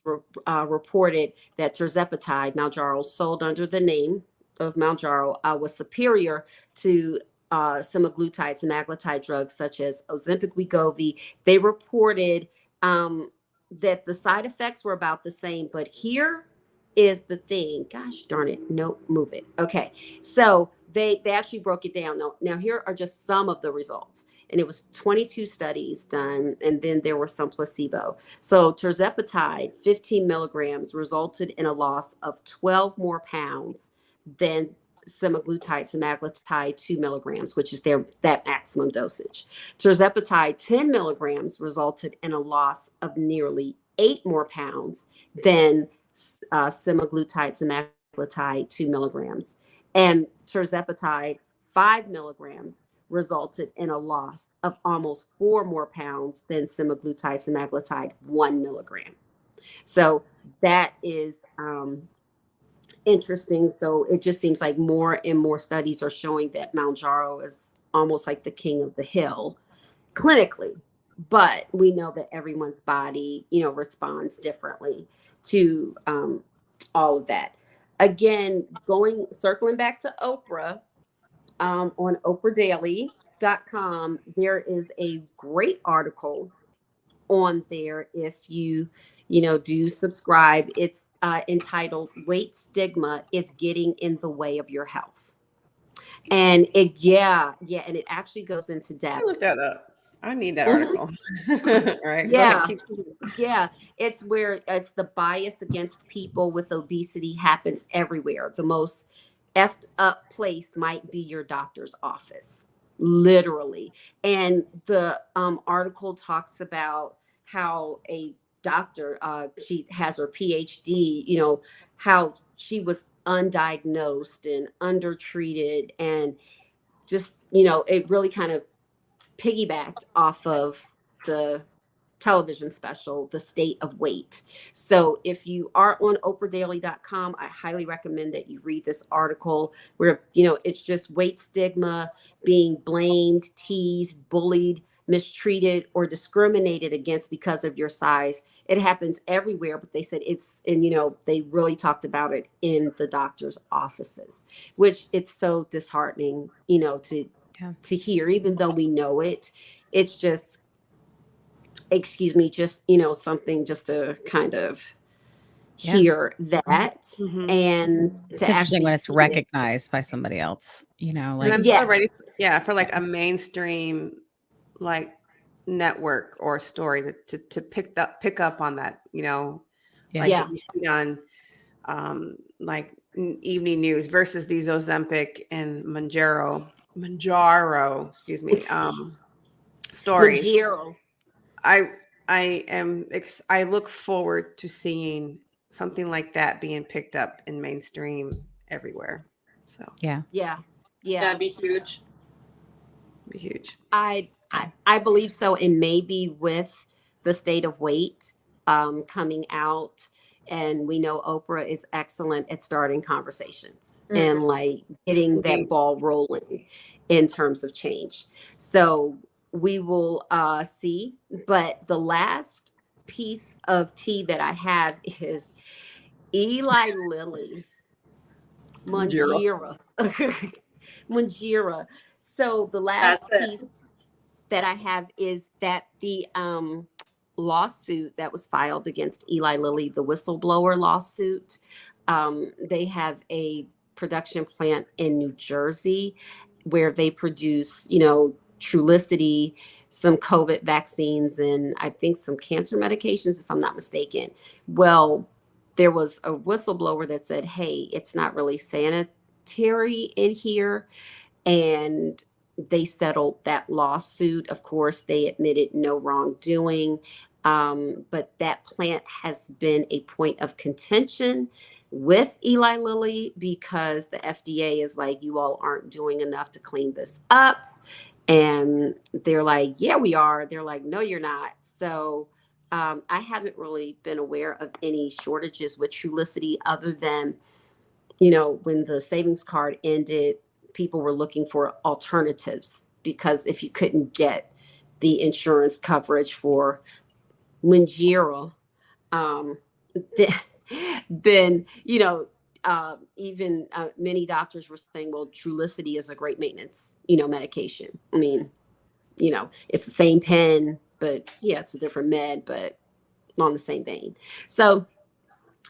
reported that tirzepatide, mounjaro, sold under the name of mounjaro, was superior to semaglutide, semaglutide drugs such as Ozempic, Wegovy. They reported that the side effects were about the same, but here is the thing. Gosh darn it! Nope, move it. Okay, so they actually broke it down. Now here are just some of the results. And it was 22 studies done, and then there were some placebo. So tirzepatide, 15 milligrams, resulted in a loss of 12 more pounds than semaglutide, 2 milligrams, which is that maximum dosage. Tirzepatide, 10 milligrams, resulted in a loss of nearly 8 more pounds than semaglutide, semaglutide 2 milligrams, and tirzepatide 5 milligrams resulted in a loss of almost 4 more pounds than semaglutide 1 milligram. So that is interesting. So it just seems like more and more studies are showing that mounjaro is almost like the king of the hill clinically, but we know that everyone's body, responds differently to all of that. Again, circling back to Oprah, on oprahdaily.com, there is a great article on there. If you do subscribe, it's entitled "Weight Stigma is Getting in the Way of Your Health." And and it actually goes into I depth. looked that up. I need that article. Right. Yeah. Yeah. It's where it's the bias against people with obesity happens everywhere. The most effed up place might be your doctor's office, literally. And the article talks about how a doctor, she has her PhD, how she was undiagnosed and undertreated, and just, it really kind of piggybacked off of the television special, The State of Weight. So if you are on oprahdaily.com, I highly recommend that you read this article where, it's just weight stigma, being blamed, teased, bullied, mistreated, or discriminated against because of your size. It happens everywhere, but they said they really talked about it in the doctor's offices, which it's so disheartening, to hear, even though we know it. It's just, something just to kind of hear that. Mhm. and It's to interesting actually when it's see it. recognized by somebody else, And like I'm Yes. so ready, for like a mainstream, like network or story to pick up on that. Like Yeah. if you see it on like evening news versus these Ozempic and Mounjaro, excuse me, stories. Mounjaro. I look forward to seeing something like that being picked up in mainstream everywhere. So yeah. Yeah. That'd be huge. be huge. I believe so. And maybe with the State of Weight coming out, and we know Oprah is excellent at starting conversations and like getting that Indeed. ball rolling in terms of change. So we will see. But the last piece of tea that I have is Eli Lilly Mounjaro. Mounjaro. So the last That's it. piece that I have is that the lawsuit that was filed against Eli Lilly, the whistleblower lawsuit, they have a production plant in New Jersey where they produce, Trulicity, some COVID vaccines, and I think some cancer medications, if I'm not mistaken. Well, there was a whistleblower that said, hey, it's not really sanitary in here. And they settled that lawsuit. Of course, they admitted no wrongdoing. But that plant has been a point of contention with Eli Lilly because the FDA is like, you all aren't doing enough to clean this up. And they're like, yeah, we are. They're like, no, you're not. So I haven't really been aware of any shortages with Trulicity other than, when the savings card ended, people were looking for alternatives because if you couldn't get the insurance coverage for Mounjaro, then even many doctors were saying, well, Trulicity is a great maintenance, medication. I mean, it's the same pen, but yeah, it's a different med, but on the same vein. So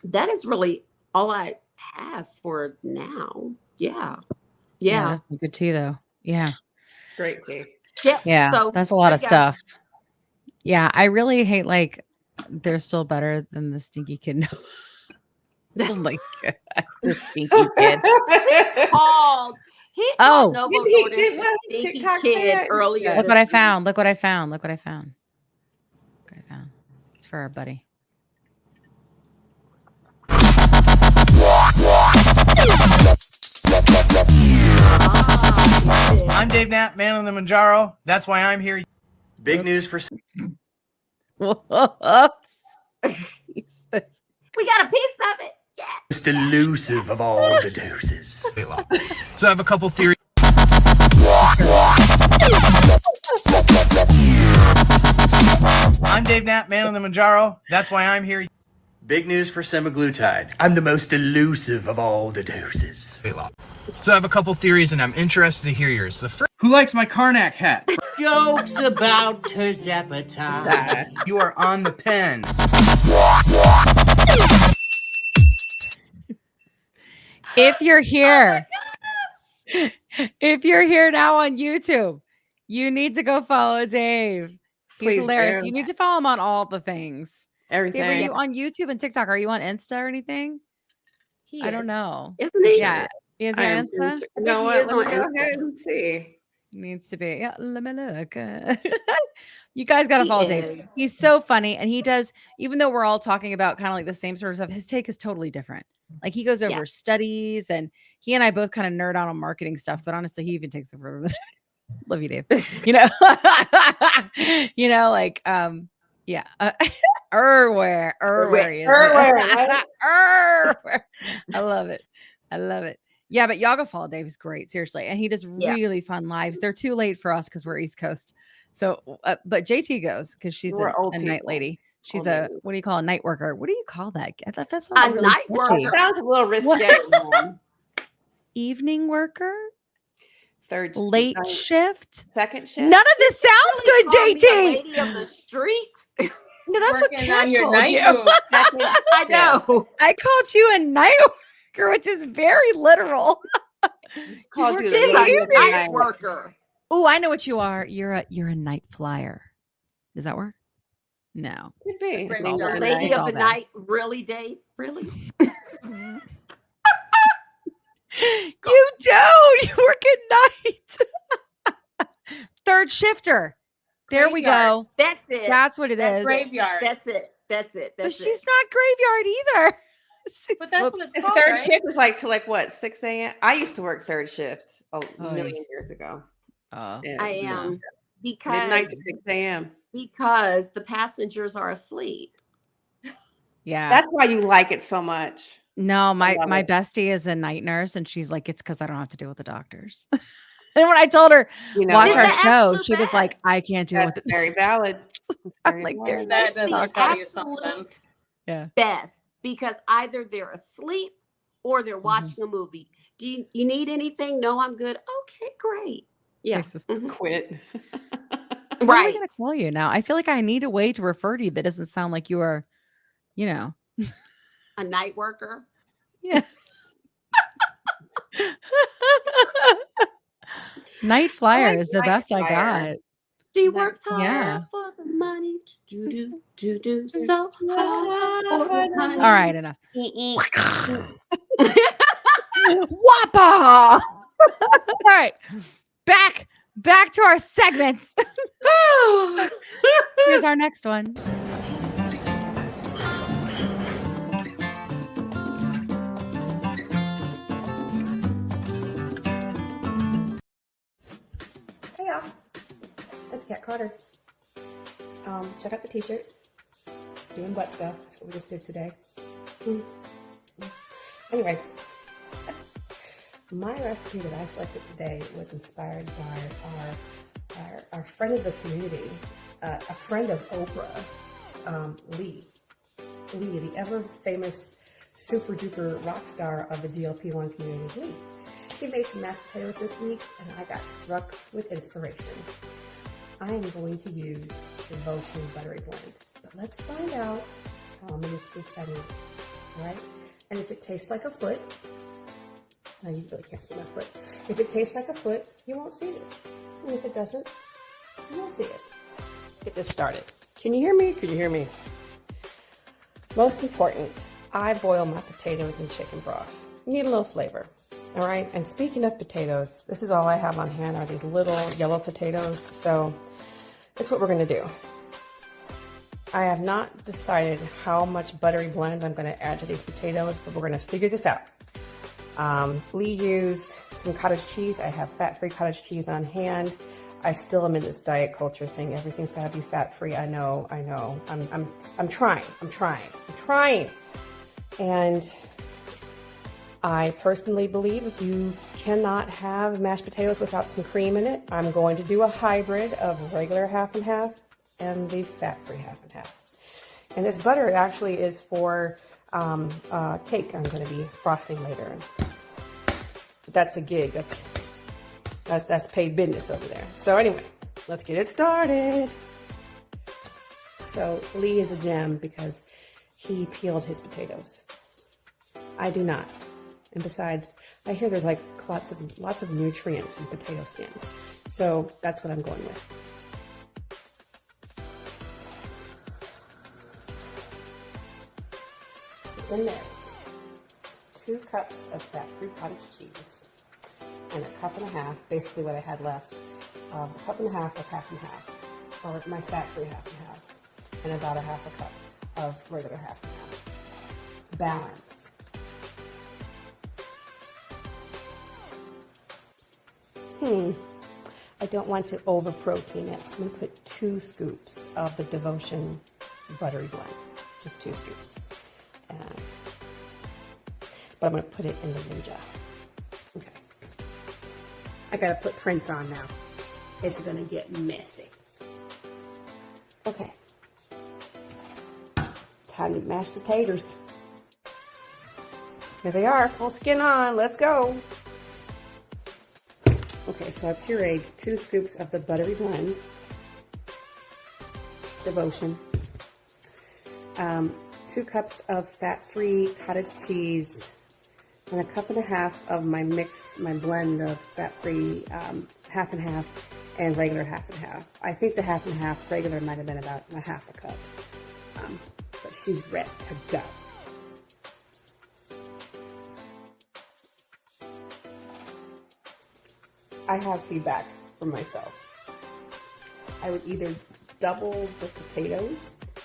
that is really all I have for now. Yeah. That's some good tea though. Yeah. Great tea. Yep. Yeah. So That's a lot of there you go. stuff. Yeah. I really hate they're still better than the stinky kid. Oh my God. The stinky kid. He called Novo Did Nordisk his stinky TikTok say kid it? earlier. Look what I this week. found. Look what I found. Look what I found. It's for our buddy. Dave Knapp, man on the Mounjaro. That's why I'm here. Big news for Whoops. Jesus. We got a piece of it. Yeah. most elusive of all the doses. So I have a couple theories. I'm Dave Knapp, man on the Mounjaro. That's why I'm here. Big news for semaglutide. I'm the most elusive of all the doses. So I have a couple theories, and I'm interested to hear yours. The first, who likes my Karnak hat? Jokes about terzepatide. You are on the pen. If you're here, if you're here now on YouTube, you need to go follow Dave. He's Please hilarious. do. You need to follow him on all the things. Everything. Dave, are you on YouTube and TikTok? Are you on Insta or anything? He I don't is. know. Isn't he? Yeah. Is he I on am Insta? You know I think what? he is Let me on go Insta. ahead and see. Needs to be. Yeah, let me look. You guys got to He follow is. Dave. He's so funny. And he does, even though we're all talking about kind of like the same sort of stuff, his take is totally different. Like he goes over Yeah. studies and he and I both kind of nerd out on marketing stuff, but honestly, he even takes it further. Love you, Dave. You know, like, yeah. Erware he is. Erware, Erware. I love it. I love it. Yeah, but y'all go follow Dave. He's great, seriously. And he does Yeah. really fun lives. They're too late for us because we're East Coast. So, but JT goes because she's We're a old night people. lady. She's Old a, ladies. what do you call a night worker? What do you call that? That's A really night sketchy. worker. Sounds a little risque. What? man. Evening worker? Third Late night, shift? second shift. None of this sounds Really good, call me a JT. lady of the street. No, that's what Working Kat on your called night you. moves. Second I know. I called you a night worker, which is very literal. Called work you in the She's the lady a of the night night. worker. Oh, I know what you are. You're a night flyer. Does that work? No. Could be. Great Lady of job. the Lady night. It's of all the bad. night. Really, Dave? Really? You do. You work at night. Third shifter. There we Graveyard. go. That's it. That's what it That's is. Graveyard. That's it. That's it. But That's she's it. not graveyard either. But that's Whoops. what it's His called, third right? shift is like to like what, 6 a.m. I used to work third shift a Oh, million years ago. And, I you know, am midnight because to 6 a.m. because the passengers are asleep. Yeah. That's why you like it so much. No, my love it. bestie is a night nurse, and she's like, it's because I don't have to deal with the doctors. And when I told her You know, watch It's our the show, absolute she was like, best. I can't deal that's with it. very valid. It's I'm very like, valid. "There's That It's doesn't the tell you something. absolute Yeah. best because either they're asleep or they're watching a movie. Do you need anything? No, I'm good. Okay, great. Yeah. Mhm. Quit. What are we Right. gonna call you now? I feel like I need a way to refer to you that doesn't sound like you are, you know. A night worker. Yeah. Night flyer like is the night best I flyer. got. She works hard Yeah. for the money. Do so hard for the money. All right, enough. Mm-mm. Whoppa! All right. Back to our segments. Here's our next one. Hey y'all, it's Kat Carter. Check out the t-shirt. Doing butt stuff. That's what we just did today. Anyway, my recipe that I selected today was inspired by our friend of the community, a friend of Oprah, Lee, the ever famous super duper rock star of the GLP-1 community, Lee. He made some mashed potatoes this week, and I got struck with inspiration. I am going to use the Votion Buttery Blend, but let's find out how many scoops I need, all right? And if it tastes like a foot, now you really can't see my foot. If it tastes like a foot, you won't see this. And if it doesn't, you won't see it. Get this started. Can you hear me? Can you hear me? Most important, I boil my potatoes in chicken broth. You need a little flavor. All right, and speaking of potatoes, this is all I have on hand are these little yellow potatoes, so that's what we're gonna do. I have not decided how much buttery blend I'm gonna add to these potatoes, but we're gonna figure this out. Lee used some cottage cheese. I have fat-free cottage cheese on hand. I still am in this diet culture thing. Everything's got to be fat-free. I know. I'm trying. And I personally believe if you cannot have mashed potatoes without some cream in it, I'm going to do a hybrid of regular half and half and the fat-free half and half. And this butter actually is for cake I'm going to be frosting later. That's a gig. That's paid business over there. So anyway, let's get it started. So Lee is a gem because he peeled his potatoes. I do not. And besides, I hear there's like lots of nutrients in potato skins. So that's what I'm going with. So in this, 2 cups of fat-free cottage cheese and a cup and a half, basically what I had left, a cup and a half of half and half, or my fat-free half and half, and about a half a cup of regular half and half. Balance. I don't want to over protein it, so I'm going to put 2 scoops of the Devotion buttery blend, just 2 scoops. But I'm going to put it in the Ninja. Okay. I got to put prints on now. It's going to get messy. Okay. Time to mash the taters. Here they are, full skin on. Let's go. Okay, so I've pureed 2 scoops of the buttery blend, Devotion, 2 cups of fat-free cottage cheese, and a cup and a half of my blend of fat-free half and half and regular half and half. I think the half and half regular might have been about a half a cup, but she's ready to go. I have feedback from myself. I would either double the potatoes,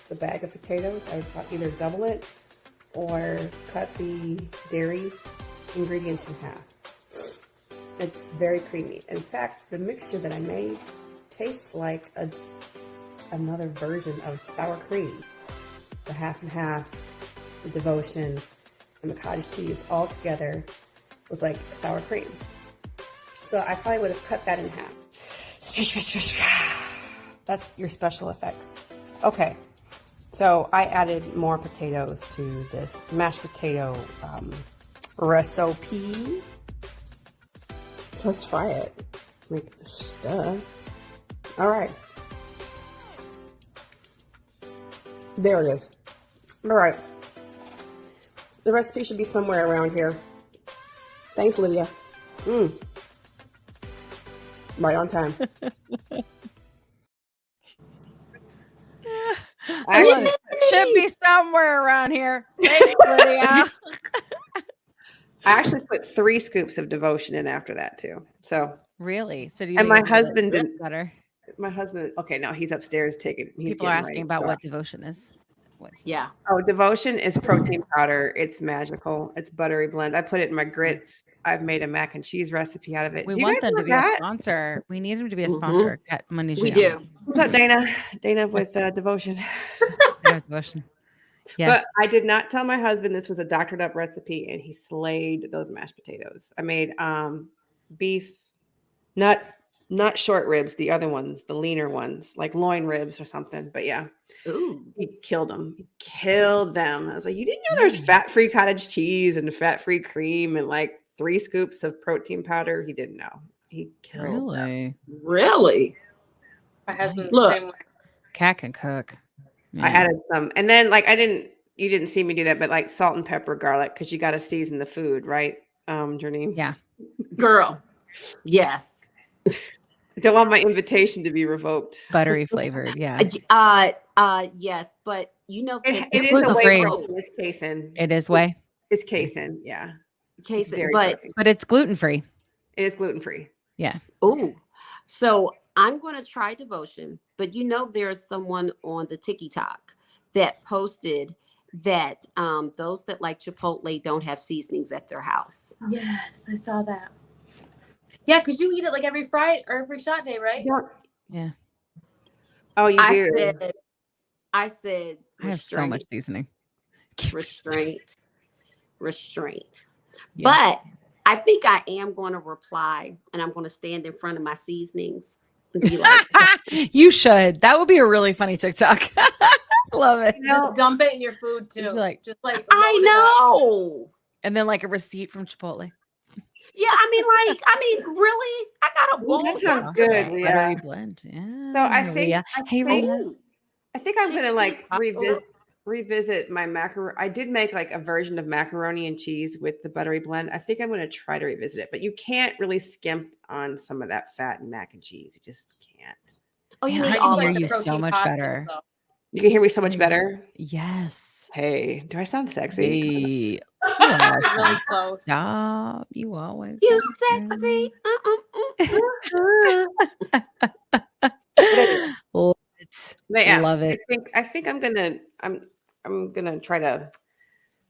the bag of potatoes. I would either double it or cut the dairy ingredients in half. It's very creamy. In fact, the mixture that I made tastes like another version of sour cream. The half and half, the Devotion, and the cottage cheese all together was like sour cream. So I probably would have cut that in half. That's your special effects. Okay, so I added more potatoes to this mashed potato recipe. So let's try it. Make stuff. All right. There it is. All right. The recipe should be somewhere around here. Thanks, Lydia. Right on time. Actually, should be somewhere around here. Thanks, Lydia. I actually put 3 scoops of Devotion in after that too. So Really? So do you? and my husband didn't. Better. My husband. Okay, no, he's upstairs taking. People are asking about what Devotion is. Yeah. Oh, Devotion is protein powder. It's magical. It's buttery blend. I put it in my grits. I've made a mac and cheese recipe out of it. We want them to be a sponsor. We need them to be a sponsor at Money. We do. What's up, Dana? Dana with Devotion. Devotion. Yes. But I did not tell my husband this was a doctored up recipe, and he slayed those mashed potatoes. I made beef, not short ribs, the other ones, the leaner ones, like loin ribs or something. But yeah, he killed them. He killed them. I was like, you didn't know there's fat-free cottage cheese and fat-free cream and like 3 scoops of protein powder? He didn't know. He killed them. Really? My husband's the same way. Cat can cook. I added some, and then like you didn't see me do that, but like salt and pepper, garlic, because you got to season the food, right, Janine? Yeah, girl. Yes. I don't want my invitation to be revoked. Buttery flavored, yeah. Yes, but you know, it it's is a whey gluten-free. protein. It's casein. It is whey. It's casein, yeah. Casein, but it's gluten free. It is gluten free. Yeah. Oh, so I'm going to try Devotion, but you know, there's someone on the TikTok that posted that those that like Chipotle don't have seasonings at their house. Yes, I saw that. Yeah, because you eat it like every Friday or every shot day, right? Yeah. Oh, you do. I said I have so much seasoning. Restraint. Yeah. But I think I am going to reply, and I'm going to stand in front of my seasonings and be like, You should. That would be a really funny TikTok. Love it. Just dump it in your food too. Just be like, I know. And then like a receipt from Chipotle. Yeah, I mean, really? I got a bowl. That sounds good. Buttery Yeah. blend. Yeah. So I think Hey, I think I'm gonna like revisit my macaroni. I did make like a version of macaroni and cheese with the buttery blend. I think I'm gonna try to revisit it, but you can't really skimp on some of that fat in mac and cheese. You just can't. Oh, you Man, need I all can of hear you it. so much better. You can hear me so much better. Yes. Hey, do I sound sexy? Really close. Stop. You always. You sexy. Love it. I think I'm gonna try to.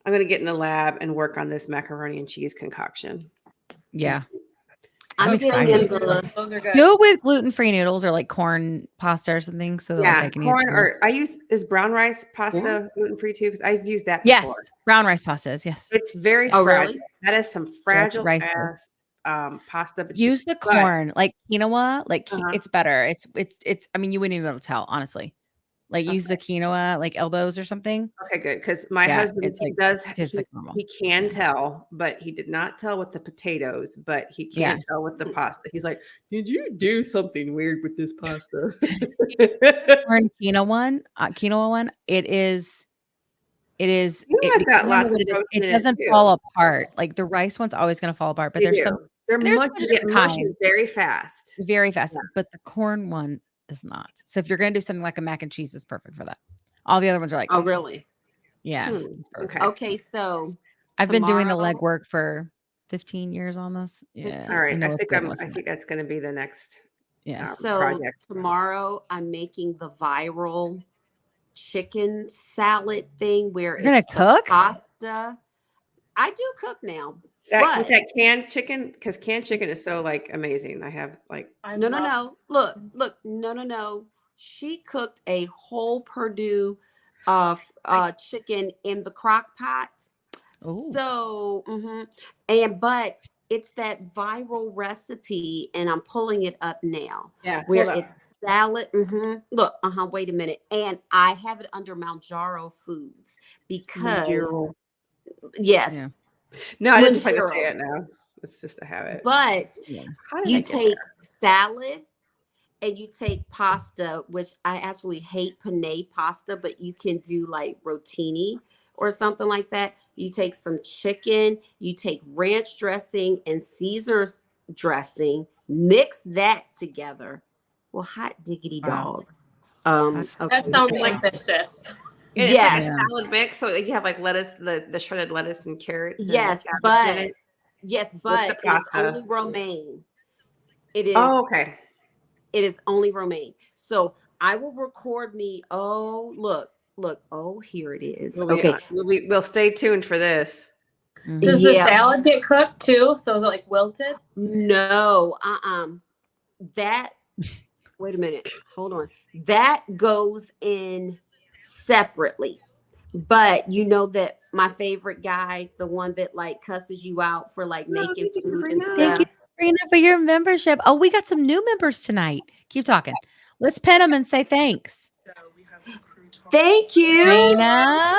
I'm gonna get in the lab and work on this macaroni and cheese concoction. Yeah. I'm excited. Those are good. Do it with gluten-free noodles or like corn pasta or something. So that like, I can corn eat or is brown rice pasta gluten free too? Because I've used that. Yes, before. brown rice pastas. Yes, it's very fragile. Really? That is some fragile rice ass pasta. But use the corn like quinoa. Like it's better. It's. I mean, you wouldn't even be able to tell honestly. Like use the quinoa like elbows or something. Okay, good. Because my husband he can tell, but he did not tell with the potatoes, but he can't tell with the pasta. He's like, did you do something weird with this pasta? Corn quinoa one. It is. It got lots of protein. It doesn't fall apart. Like the rice one's always going to fall apart, but they're mushy very fast. Very fast. Yeah. But the corn one is not. So if you're going to do something like a mac and cheese, it's perfect for that. All the other ones are like, oh, really? Yeah. Okay. So I've been doing the legwork for 15 years on this. Yeah. All right. I think that's going to be the next project. Tomorrow I'm making the viral chicken salad thing where you're going to cook pasta. I do cook now. With that canned chicken, because canned chicken is so like amazing. I have like no. Look, no. She cooked a whole Purdue chicken in the crock pot. Ooh. So but it's that viral recipe, and I'm pulling it up now. Yeah, where it's salad. Look, wait a minute, and I have it under Mounjaro Foods because yes. Yeah. No, I just like to say it now. It's just a habit. But you take salad and you take pasta, which I absolutely hate penne pasta, but you can do like rotini or something like that. You take some chicken, you take ranch dressing and Caesar's dressing, mix that together. Well, hot diggity dog. Okay. That sounds like delicious. It's like a salad mix, so you have like lettuce, the shredded lettuce and carrots. Yes, but it's only romaine. It is. Oh, okay. It is only romaine. So I will record me. Oh, look. Oh, here it is. Okay, we'll stay tuned for this. Does the salad get cooked too? So is it like wilted? No. That. Wait a minute. Hold on. That goes in separately, but you know that my favorite guy, the one that like cusses you out for like making food and stuff. Thank you, Sabrina, for your membership. Oh, we got some new members tonight. Keep talking. Let's pin them and say thanks. Thank you, Sabrina.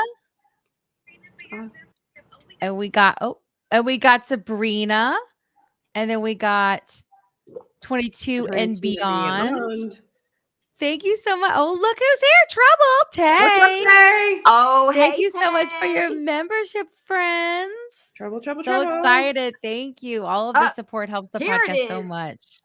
And we got Sabrina, and then we got 22 and beyond. Thank you so much. Oh, look who's here. Trouble. Tay. Oh, thank you so much for your membership, friends. Trouble. So excited. Thank you. All of the support helps the podcast so much.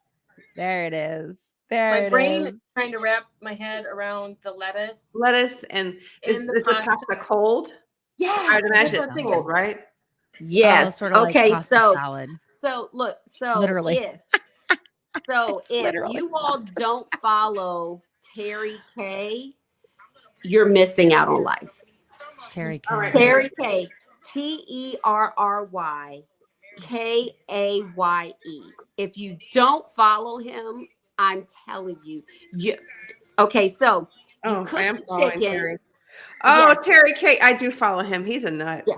There it is. My brain is trying to wrap my head around the lettuce. And is the pasta cold? Yeah. I'd imagine it's cold, right? Yes. Sort of okay. Like salad. So look. So literally. If you all don't follow Terry K, you're missing out on life. Terry K. All right. Terry K. TerryKaye. If you don't follow him, I'm telling you, okay. So you Oh, cook I am the following chicken. Terry. Oh, Yes. Terry K. I do follow him. He's a nut. Yeah,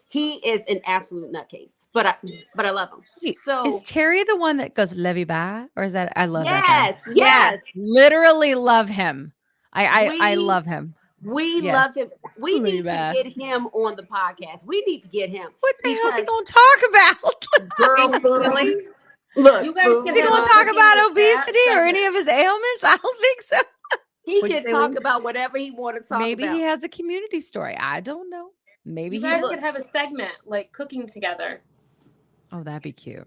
he is an absolute nutcase, but I love him. So Is Terry the one that goes levy by, or is that I love that guy? yes. Literally love him. I love him. We Yes. love him. We Levy need to by. get him on the podcast. We need to get him. What the hell is he because going to talk about? girl food. Look, You guys food. can Is he have going to a talk cooking about with obesity that or any of his ailments? I don't think so. He What'd you can say, talk Lynn? about whatever he want to talk Maybe about. he has a community story. I don't know. Maybe You he guys does. could have a segment like cooking together. Oh, that'd be cute.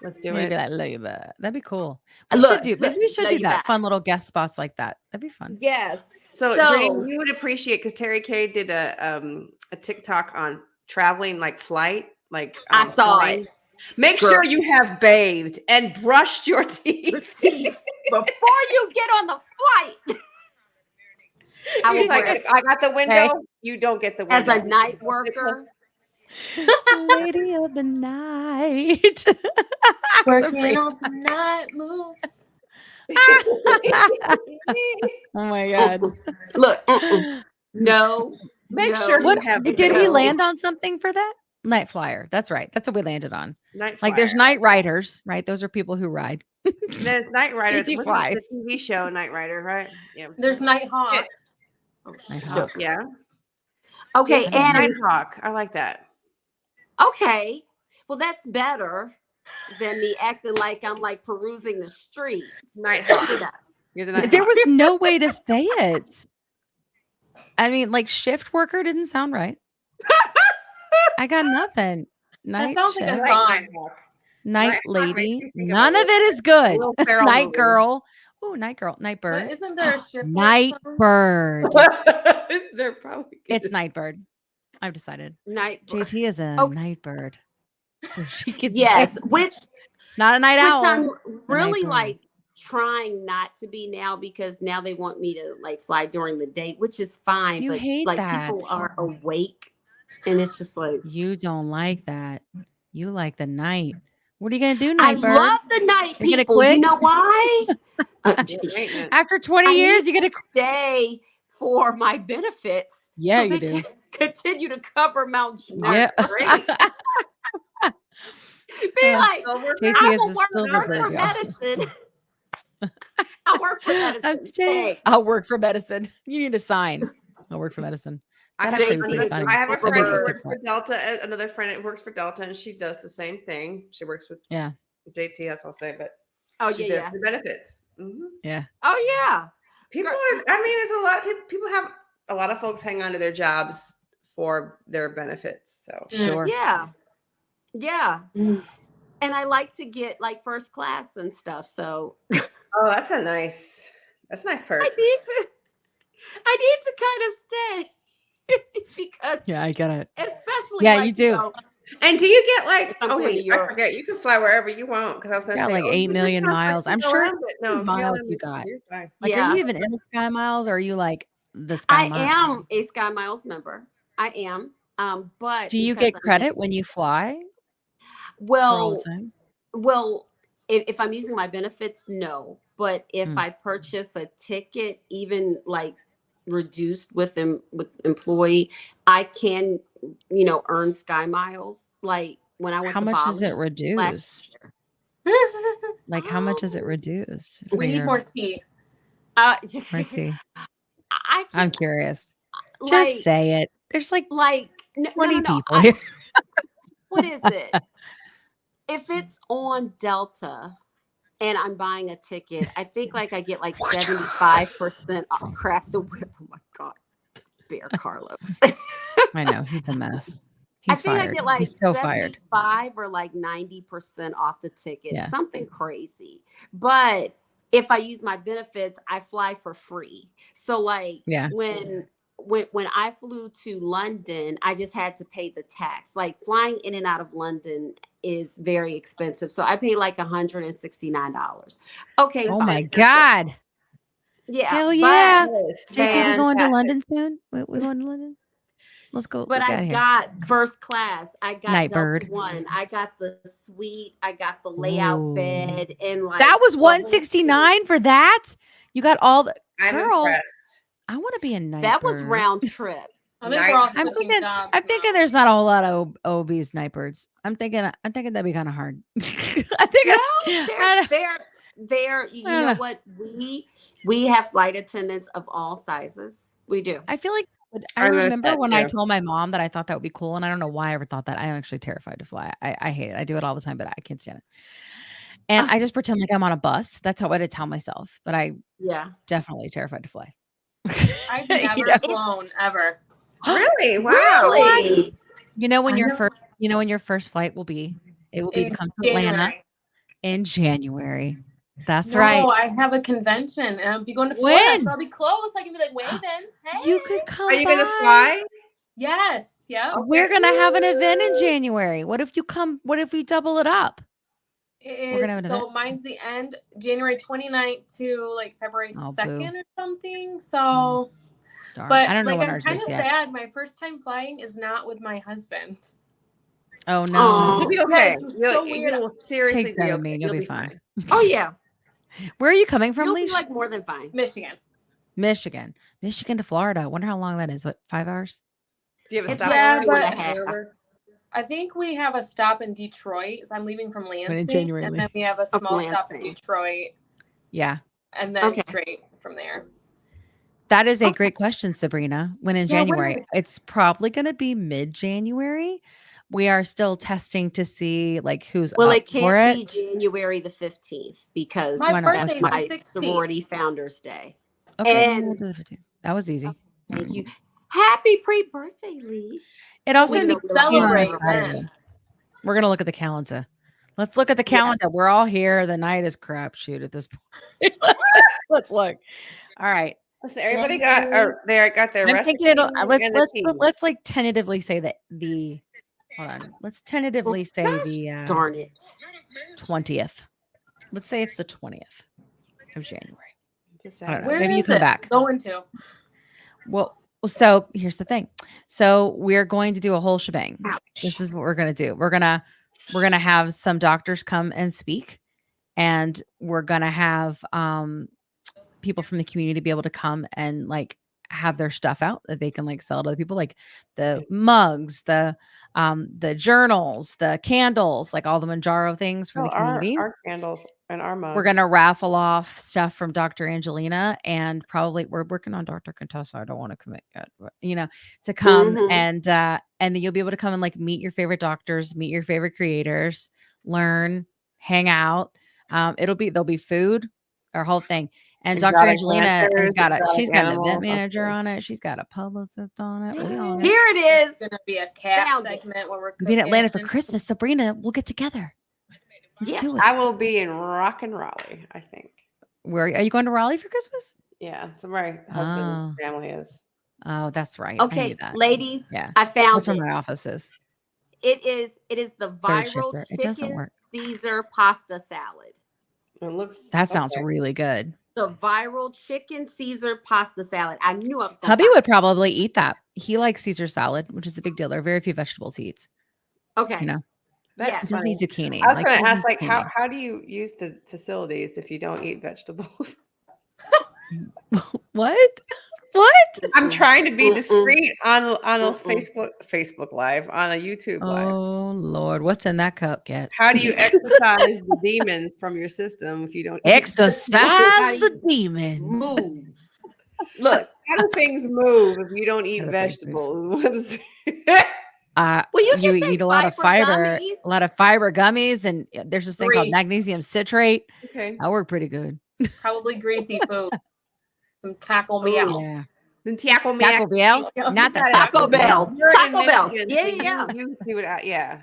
Let's do Maybe it. like labor. That'd be cool. We Look, should do. Maybe we should love do you that. back. Fun little guest spots like that. That'd be fun. Yes. So, Jane, you would appreciate because Terry K did a TikTok on traveling, like flight, like I saw flying. it. Make Girl. sure you have bathed and brushed your teeth. Before you get on the flight. I He's was like, like, if I got the window, you don't get the as window. a night worker. Lady of the night. Working on some night moves. Oh my god. Look, no. Make no. sure you What have. did we no. land on something for that? Night flyer. That's right. That's what we landed on. Night Like there's Flyer. night riders, right? Those are people who ride. There's Night Rider. Easy What's flies. the TV show Night Rider, right? Yeah. There's Nighthawk. Nighthawk. Yeah. Okay, I don't know. and Nighthawk. I like that. okay. Well, that's better than me acting like I'm like perusing the streets. Nighthawk. You're the Nighthawk. There was no way to say it. I mean, like shift worker didn't sound right. I got nothing. Night sounds like a shift, song. Nighthawk. night Nighthawk makes lady. me think of None a of it is good. Will Ferrell Night movie. girl. Oh, night girl. Night But bird. isn't there a shift? Night song? bird. They're probably. It's night bird. I've decided. Night. JT is a Oh. night bird. So she could Yes, which not a night owl. I'm really bird. like trying not to be now because now they want me to like fly during the day, which is fine. You but hate like that. people are awake, and it's just like You don't like that. You like the night. What are you gonna do, I night bird? love the night You're gonna people. You quit? know why? After 20 I years, need you get to stay for my benefits. Yeah, so you they do. can continue to cover Mounjaro. Yeah. Great. Be like, JT I is will a work silver for bird, y'all. medicine. I work for medicine. Thanks. I'll work for medicine. You need to sign. I'll work for medicine. I That have, actually would be funny. I have a That'd be friend who good works for TikTok. Delta. Another friend that works for Delta, and she does the same thing. She works with Yeah. JT, that's all I'll say, but Oh she's yeah, there yeah. for benefits. Mhm. Yeah. Oh yeah. People, I mean, there's a lot of people. People have a lot of folks hang on to their jobs for their benefits. So Sure. Yeah. Yeah. And I like to get like first class and stuff. So oh, that's a nice perk. I need to kind of stay because Yeah, I get it. especially Yeah, like, you do. know, And do you get like? I'm Oh, going to wait, I Europe. forget. You can fly wherever you want because I was going to Got say like oh, 8 you million just miles. have I'm to go sure around it. No, if you miles don't, you got. you're fine. Like, yeah. are you even in the Sky Miles or are you like the Sky I Miles? am a Sky Miles member. I am. But Do you because get credit when you fly for all the times? Well, if I'm using my benefits, no. But if Hmm. I purchase a ticket, even like reduced with them with employee, I can, earn Sky Miles. Like when I went How to much Bali is it last reduced? year. Like how much is it reduced? for We need your more tea. Mercy? I can, I'm curious. Just like, say it. There's like no, 20 no, people I- here. what is it? If it's on Delta and I'm buying a ticket, I think like I get like 75% off. Crack the whip. Oh my God. Bear Carlos. I know he's a mess. I He's think fired. I get like He's so fired. 75 or like 90% off the ticket. Yeah. Something crazy. But if I use my benefits, I fly for free. So like Yeah. when I flew to London, I just had to pay the tax. Like flying in and out of London is very expensive. So I paid like $169. Okay. Oh fine. my God. Yeah. Hell but- yeah. That is JT, we going to fantastic. London soon? We going to London? Let's go. But Let's get I out of here. got first class. I got Nightbird. Delta One. I got the suite. I got the layout Ooh. bed, and like That was the whole 169 for that. You got all the I'm girl. impressed. I want to be a Nightbird. That was round trip. I think we're all I'm switching thinking. jobs I'm thinking now. there's not a whole lot of obese Nightbirds. I'm thinking that'd be kind of hard. I think. No, they're. You don't know know. what? We have flight attendants of all sizes. We do. I feel like I I noticed remember that when I too. told my mom that I thought that would be cool, and I don't know why I ever thought that. I'm actually terrified to fly. I hate it. I do it all the time, but I can't stand it. And I just pretend like I'm on a bus. That's how I would tell myself. But I definitely terrified to fly. I've never flown ever. Really? Wow. Really? You know when I your know. first, when your first flight will be. It will be to In come to Atlanta January. in January. That's No, right. I have a convention and I'll be going to Florida, When? so I'll be close. I can be like waving. Hey. You could come. Are you going to by. fly? Yes. Yeah. We're gonna have an event in January. What if you come? What if we double it up? It We're gonna have is, an so event. mine's the end January 29th to like February Oh, 2nd boo. or something. So Darn. but I don't know like when I'm ours kind is of yet. sad. My first time flying is not with my husband. Oh no. Aw. You'll be okay. it's so weird. You will seriously Take be that okay. of me. You'll be fine. Oh yeah. Where are you coming from, You'll be Leesh? like more than fine. Michigan. Michigan to Florida. I wonder how long that is. What, 5 hours? Do you have a It's stop? like Yeah, 2.5. but I think we have a stop in Detroit. So I'm leaving from Lansing. January, and then we have a small stop in Lansing. Detroit. Yeah. And then Okay. straight from there. That is a great question, Sabrina. When in Yeah, when January? is it? It's probably going to be mid-January. We are still testing to see like who's Well, up it for can't be it. January the 15th because My Why not? that's birthday's my the 16th. sorority founders day. Okay, And- we'll do the 15th. That was easy. Thank you. Happy pre-birthday, Leesh. It also We needs can to be on celebrate Saturday. then. We're gonna look at the calendar. Let's look at the Yeah. calendar. We're all here. The night is crapshoot at this point. Let's look. All right. Listen, everybody got their I'm recipe. thinking it'll and let's like tentatively say that the hold on. Let's tentatively say the Darn it. 20th. Let's say it's the 20th of January. I don't know. Where Maybe you is come it back. going to? Well, so here's the thing. So we're going to do a whole shebang. Ouch. This is what we're going to do. We're going to have some doctors come and speak, and we're going to have people from the community be able to come and like have their stuff out that they can like sell to other people, like the mugs, the journals, the candles, like all the mounjaro things from the community. Our candles and our mugs. We're going to raffle off stuff from Dr. Angelina, and probably we're working on Dr. Contessa. I don't want to commit yet, but, to come Mhm. and then you'll be able to come and like meet your favorite doctors, meet your favorite creators, learn, hang out. There'll be food, our whole thing. And Dr. Exotic Angelina has planters, got exotic she's got an animals, event that's manager good. on it. She's got a publicist on it. We on it. Here it It's is. gonna be a cat Found it. segment where we're We'll be in Atlanta for cooking. Christmas. Sabrina, we'll get together. Let's Yeah. do it. I will be in Rock and Raleigh, I think. Where are you going to Raleigh for Christmas? Yeah, so my husband's Oh. family is. Oh, that's right. I Okay, knew that. ladies, Yeah. I found That's where it. my office is. It is the Third viral shifter. It doesn't chicken work. Caesar pasta salad. It looks. That sounds okay. really good. The viral chicken Caesar pasta salad. I knew I was going Hubby to would probably eat that. He likes Caesar salad, which is a big deal. There are very few vegetables he eats. Okay. You know, That's he doesn't funny. eat zucchini. I was Like, going he to doesn't ask, like, eat zucchini. how do you use the facilities if you don't eat vegetables? What? What? I'm trying to be Mm-mm. discreet on a Mm-mm. Facebook Live, on a YouTube Live. Oh Lord, what's in that cup, Kat? How do you exercise the demons from your system if you don't eat Exercise How do the you demons. Move. Look, How do things move if you don't eat How do things move? vegetables? well, you can You take eat a lot of fiber, gummies. a lot of fiber gummies, and there's this thing called Grease. magnesium citrate. Okay. That work pretty good. Probably greasy food. Some taco Ooh. meal. Yeah. Then Taco Taco Bell, Yeah. not the Taco Bell. You're in Taco Bell. Michigan, Yeah, so yeah. You see what? Yeah.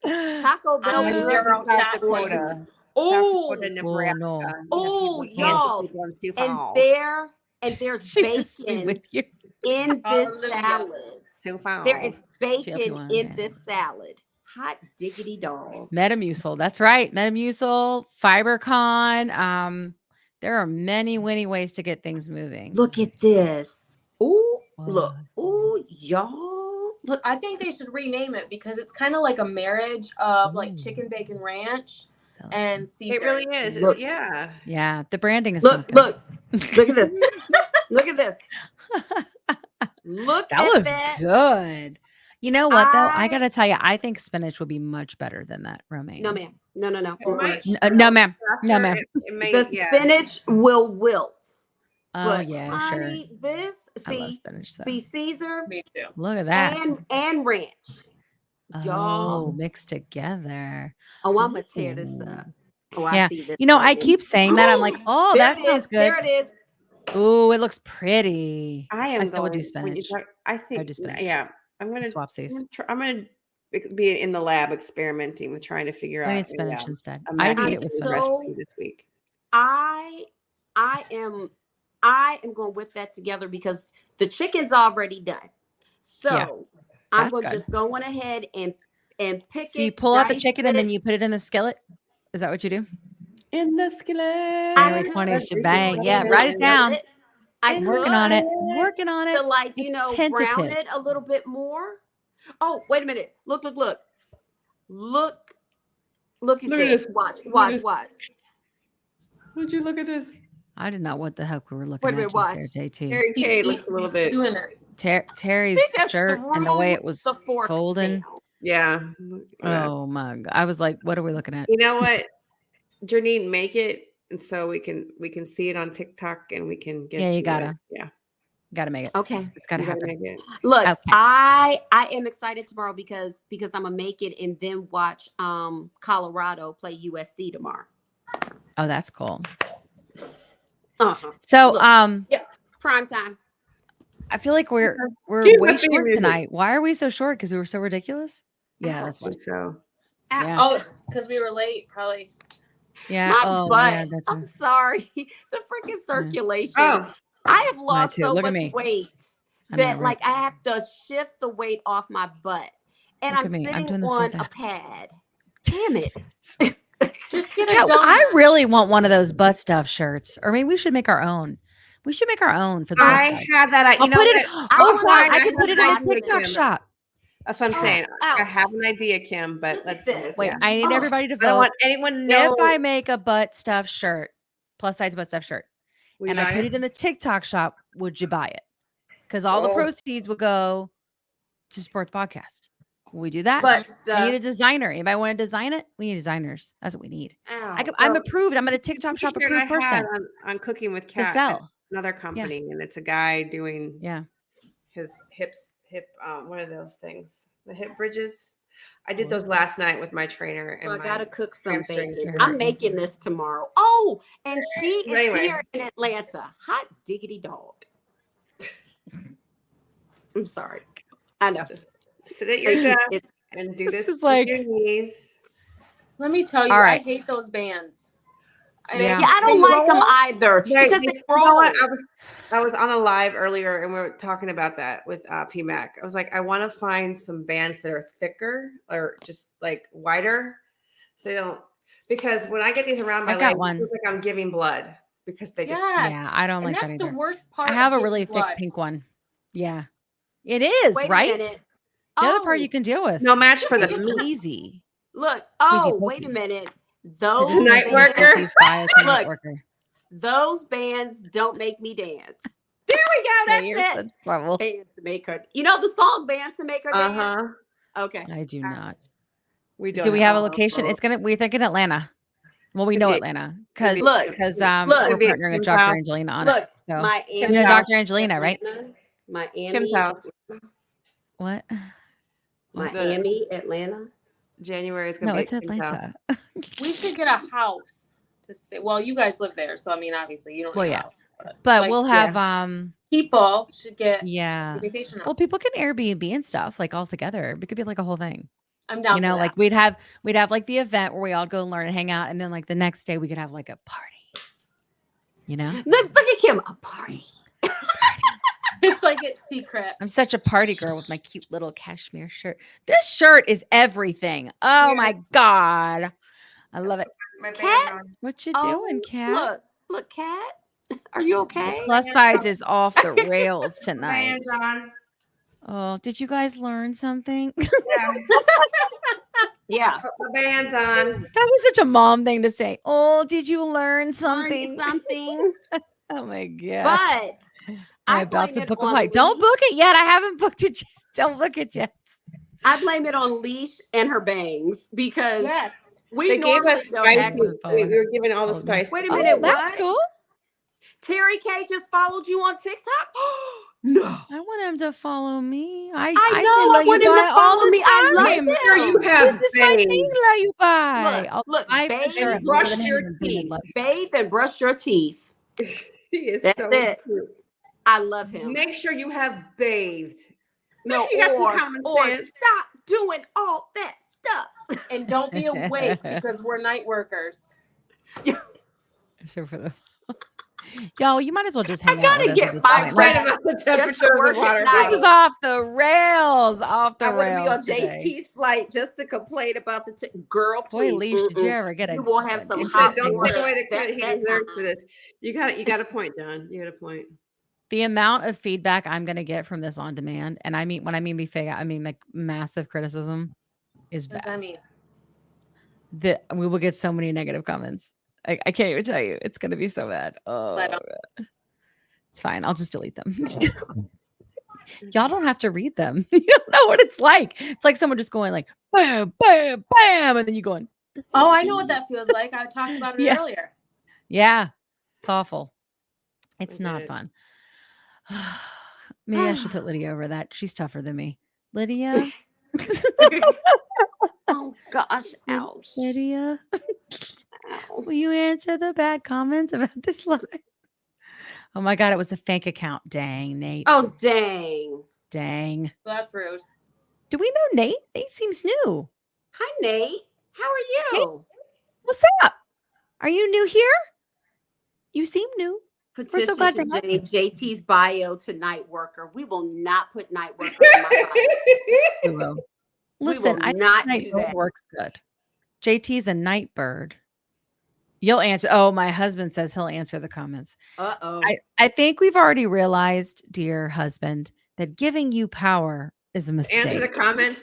Taco Bell. I'm was in zero South shot, Dakota, please. South Oh, Dakota, Nebraska. no. We have Oh, people, handsome y'all. people in Sioux and Falls. there's Jesus be bacon with you. in this Hallelujah. salad. Sioux Falls. There is bacon GLP-1, in yeah. this salad. Hot diggity dog. Metamucil. That's right. Metamucil, FiberCon. There are many ways to get things moving. Look at this. Ooh, What? look. Ooh, y'all. I think they should rename it because it's kind of like a marriage of like chicken bacon ranch and Caesar. It really is. Look. Yeah. Yeah, the branding is Look not good. at this. Look at this. Look That at looks that. good. You know what though? I gotta tell you, I think spinach would be much better than that romaine. No, ma'am. No. No, ma'am. No, ma'am. It may, The spinach will wilt. Oh But yeah, honey, sure. this I love spinach though. see Caesar Me too. Look at that. and ranch. Oh, Y'all. mixed together. Oh, I'm gonna tear this up. Oh, I Yeah. see this. You know, I coming. keep saying that. I'm like, oh, There that it sounds is. good. There it is. Ooh, it looks pretty. I still would do when you spinach. talk- I think, do spinach. yeah, I'm gonna Swapsies. I'm gonna be in the lab experimenting with trying to figure I out need spinach instead. a I mac would and eat it with cheese spinach. recipe this week. I am going to whip that together because the chicken's already done. So Yeah, I'm that's going to good. just go on ahead and pick So you it. pull out the dice chicken and then it. you put it in the skillet. Is that what you do? In the skillet. January could 20th put shebang. it Yeah, in write the it down. skillet. I I'm could working on it. I'm working on it. to like, It's brown tentative. it a little bit more. Oh, wait a minute. Look at Look at this. this. Watch. Would you look at this? I did not know what the heck we were Wait looking a minute, at just watch. there, JT. Mary Kay looks a little bit. doing it. Terry's He just shirt and the way threw it was the fork folding. down. Yeah. Oh my God. I was like, what are we looking at? You know what? Janine, make it and so we can see it on TikTok and we can get Yeah, you gotta. Yeah. Gotta make it. Okay. It's gotta You gotta happen. make it. Look, Okay. I am excited tomorrow because I'm gonna make it and then watch Colorado play USC tomorrow. Oh, that's cool. Uh-huh. So Look. Prime time. I feel like we're Cue way my theme short music. tonight. Why are we so short? Because we were so ridiculous? Yeah, Ow. that's why. So Yeah. Oh, it's because we were late, probably. Yeah. My Oh, butt. yeah, that's I'm sorry. The freaking circulation. Oh. I have lost too. so Look at much me. weight I know, that right? like I have to shift the weight off my butt. And Look I'm at me. I'm sitting doing the same on thing. a pad. Damn it. Just get a Yeah, donut. I really want one of those butt stuff shirts. Or maybe we should make our own. We should make our own for the I website. had that. I'll You know put it. what? Oh, I'll fine. find- I can put it in have the an idea, TikTok Kim. shop. That's what I'm saying. I Ouch. have an idea, Kim, but let's this. Wait, yeah. I need Oh, everybody to I don't vote. want anyone to know. If I make a butt stuff shirt, plus size butt stuff shirt, Will you and I buy put it in the TikTok shop, would you buy it? Because all the Oh. proceeds would go to support the podcast. Will we do that? But we need a designer. Anybody want to design it? We need designers. That's what we need. I'm approved. I'm at a TikTok shop T-shirt I approved had person on Cooking with to Cat, sell. another company, and it's a guy doing Yeah. his hip what are those things? The hip bridges. I did those last night with my trainer and So I my gotta cook some hamstrings bacon. are I'm hurting. making this tomorrow. Oh, and she is Anyway. here in Atlanta. Hot diggity dog. I'm sorry. I know. Just sit at your desk It's- and do This this is with like- your knees. Let me tell you, All I right. hate those bands. Yeah. yeah, I don't They like them roll? either because they You know what? roll. I was on a live earlier and we were talking about that with PMAC. I was like, I want to find some bands that are thicker or just like wider. So they don't, because when I get these around my I got leg, one. it feels like I'm giving blood because they just Yes. Yeah, I don't And like that that's either. the worst part. I have of a really giving thick blood. pink one. Yeah. It is, Wait a right? minute. The other part Oh, you can deal with. no match for the It's meat. easy. Look. Oh, Easy wait a pokey. minute. Those a night bands- worker. She's by a night Look. worker. Those bands don't make me dance. There we go. Yeah, you're That's such it. trouble. Bands to make her. You know the song "Bands to Make Her Dance." Okay. I do not. We don't. Do we have a location? It's we think in Atlanta. Well, we It's know gonna be- Atlanta because Look, we're look, partnering with Dr. Angelina on Look, it. So Miami. you know Dr. Angelina, right? Atlanta, Miami. Kim's house. What? Miami, Atlanta. January is going No, to be it's Kim's house. Atlanta. We should get a house to stay. Well, you guys live there, so I mean, obviously, you don't. Well, need a yeah. house, But like, we'll have people should get yeah. a vacation house. Well, people can Airbnb and stuff like all together. It could be like a whole thing. I'm down. You know, for like that. we'd have like the event where we all go learn and hang out, and then like the next day we could have like a party. You know, Look at Kim. A party. It's like it's secret. I'm such a party girl with my cute little cashmere shirt. This shirt is everything. Oh my God. I love it. Cat. What you Oh, doing, Cat? Look, Cat. Are you okay? Plus size is off the rails tonight. Oh, did you guys learn something? Yeah. Put my bands on. That was such a mom thing to say. Oh, did you learn Learned something? something. Oh my god! But I'm I about blame to it book a on flight. Don't Leesh. book it yet. I haven't booked it yet. Don't book it yet. I blame it on Leesh and her bangs because Yes. we They gave normally us don't spicy. act. We were given all the spice. Wait a Oh, minute, that's what? cool. Terry K just followed you on TikTok? No. I want him to follow me. I say know. I love you want him bye to all follow the me. I love time. him. Sure, you This have is my thing, bathed love you bye. Look, I for bathe sure have and more brushed than your him and David teeth. love you. bathe and brush your teeth. He is That's so it. cute. I love him. Make sure you have bathed. No, sure you got some common or sense. stop doing all that stuff. And don't be awake because we're night workers. Sure for them. Y'all, you might as well just hang out gotta with us get at this my point. Right rest. about the Just temperature to of work the at water. night. This is off the rails. Off the I want to be rails on today. JT's flight just to complain about the girl. Boy, Please, Leesh, did you ever get a you will have some He hot said, don't water. take away the credit he that deserves time. for this. You got a point, John. You got a point. The amount of feedback I'm going to get from this on demand, and I mean, when I mean be fake, I mean like massive criticism is What does vast. that mean? That we will get so many negative comments. I can't even tell you. It's going to be so bad. Oh, don't. it's fine. I'll just delete them. Y'all don't have to read them. You don't know what it's like. It's like someone just going like, bam, bam, bam. And then you going, Oh, I know what that feels like. I talked about it Yes. earlier. yeah, it's awful. It's I not get it. fun. Maybe I should put Lydia over that. She's tougher than me. Lydia. Oh gosh, ouch. Lydia. Ow. Will you answer the bad comments about this live? Oh my God, it was a fake account. Dang, Nate. Oh dang. Dang. Well, that's rude. Do we know Nate? Nate seems new. Hi Nate. How are you? What's up? Are you new here? You seem new. We're so glad to have you. JT's bio to night worker. We will not put night worker in my bio. We will. We Listen, will I not think do night that. works good. JT's a night bird. You'll answer. Oh, my husband says he'll answer the comments. Uh-oh. I think we've already realized, dear husband, that giving you power is a mistake. Answer the comments.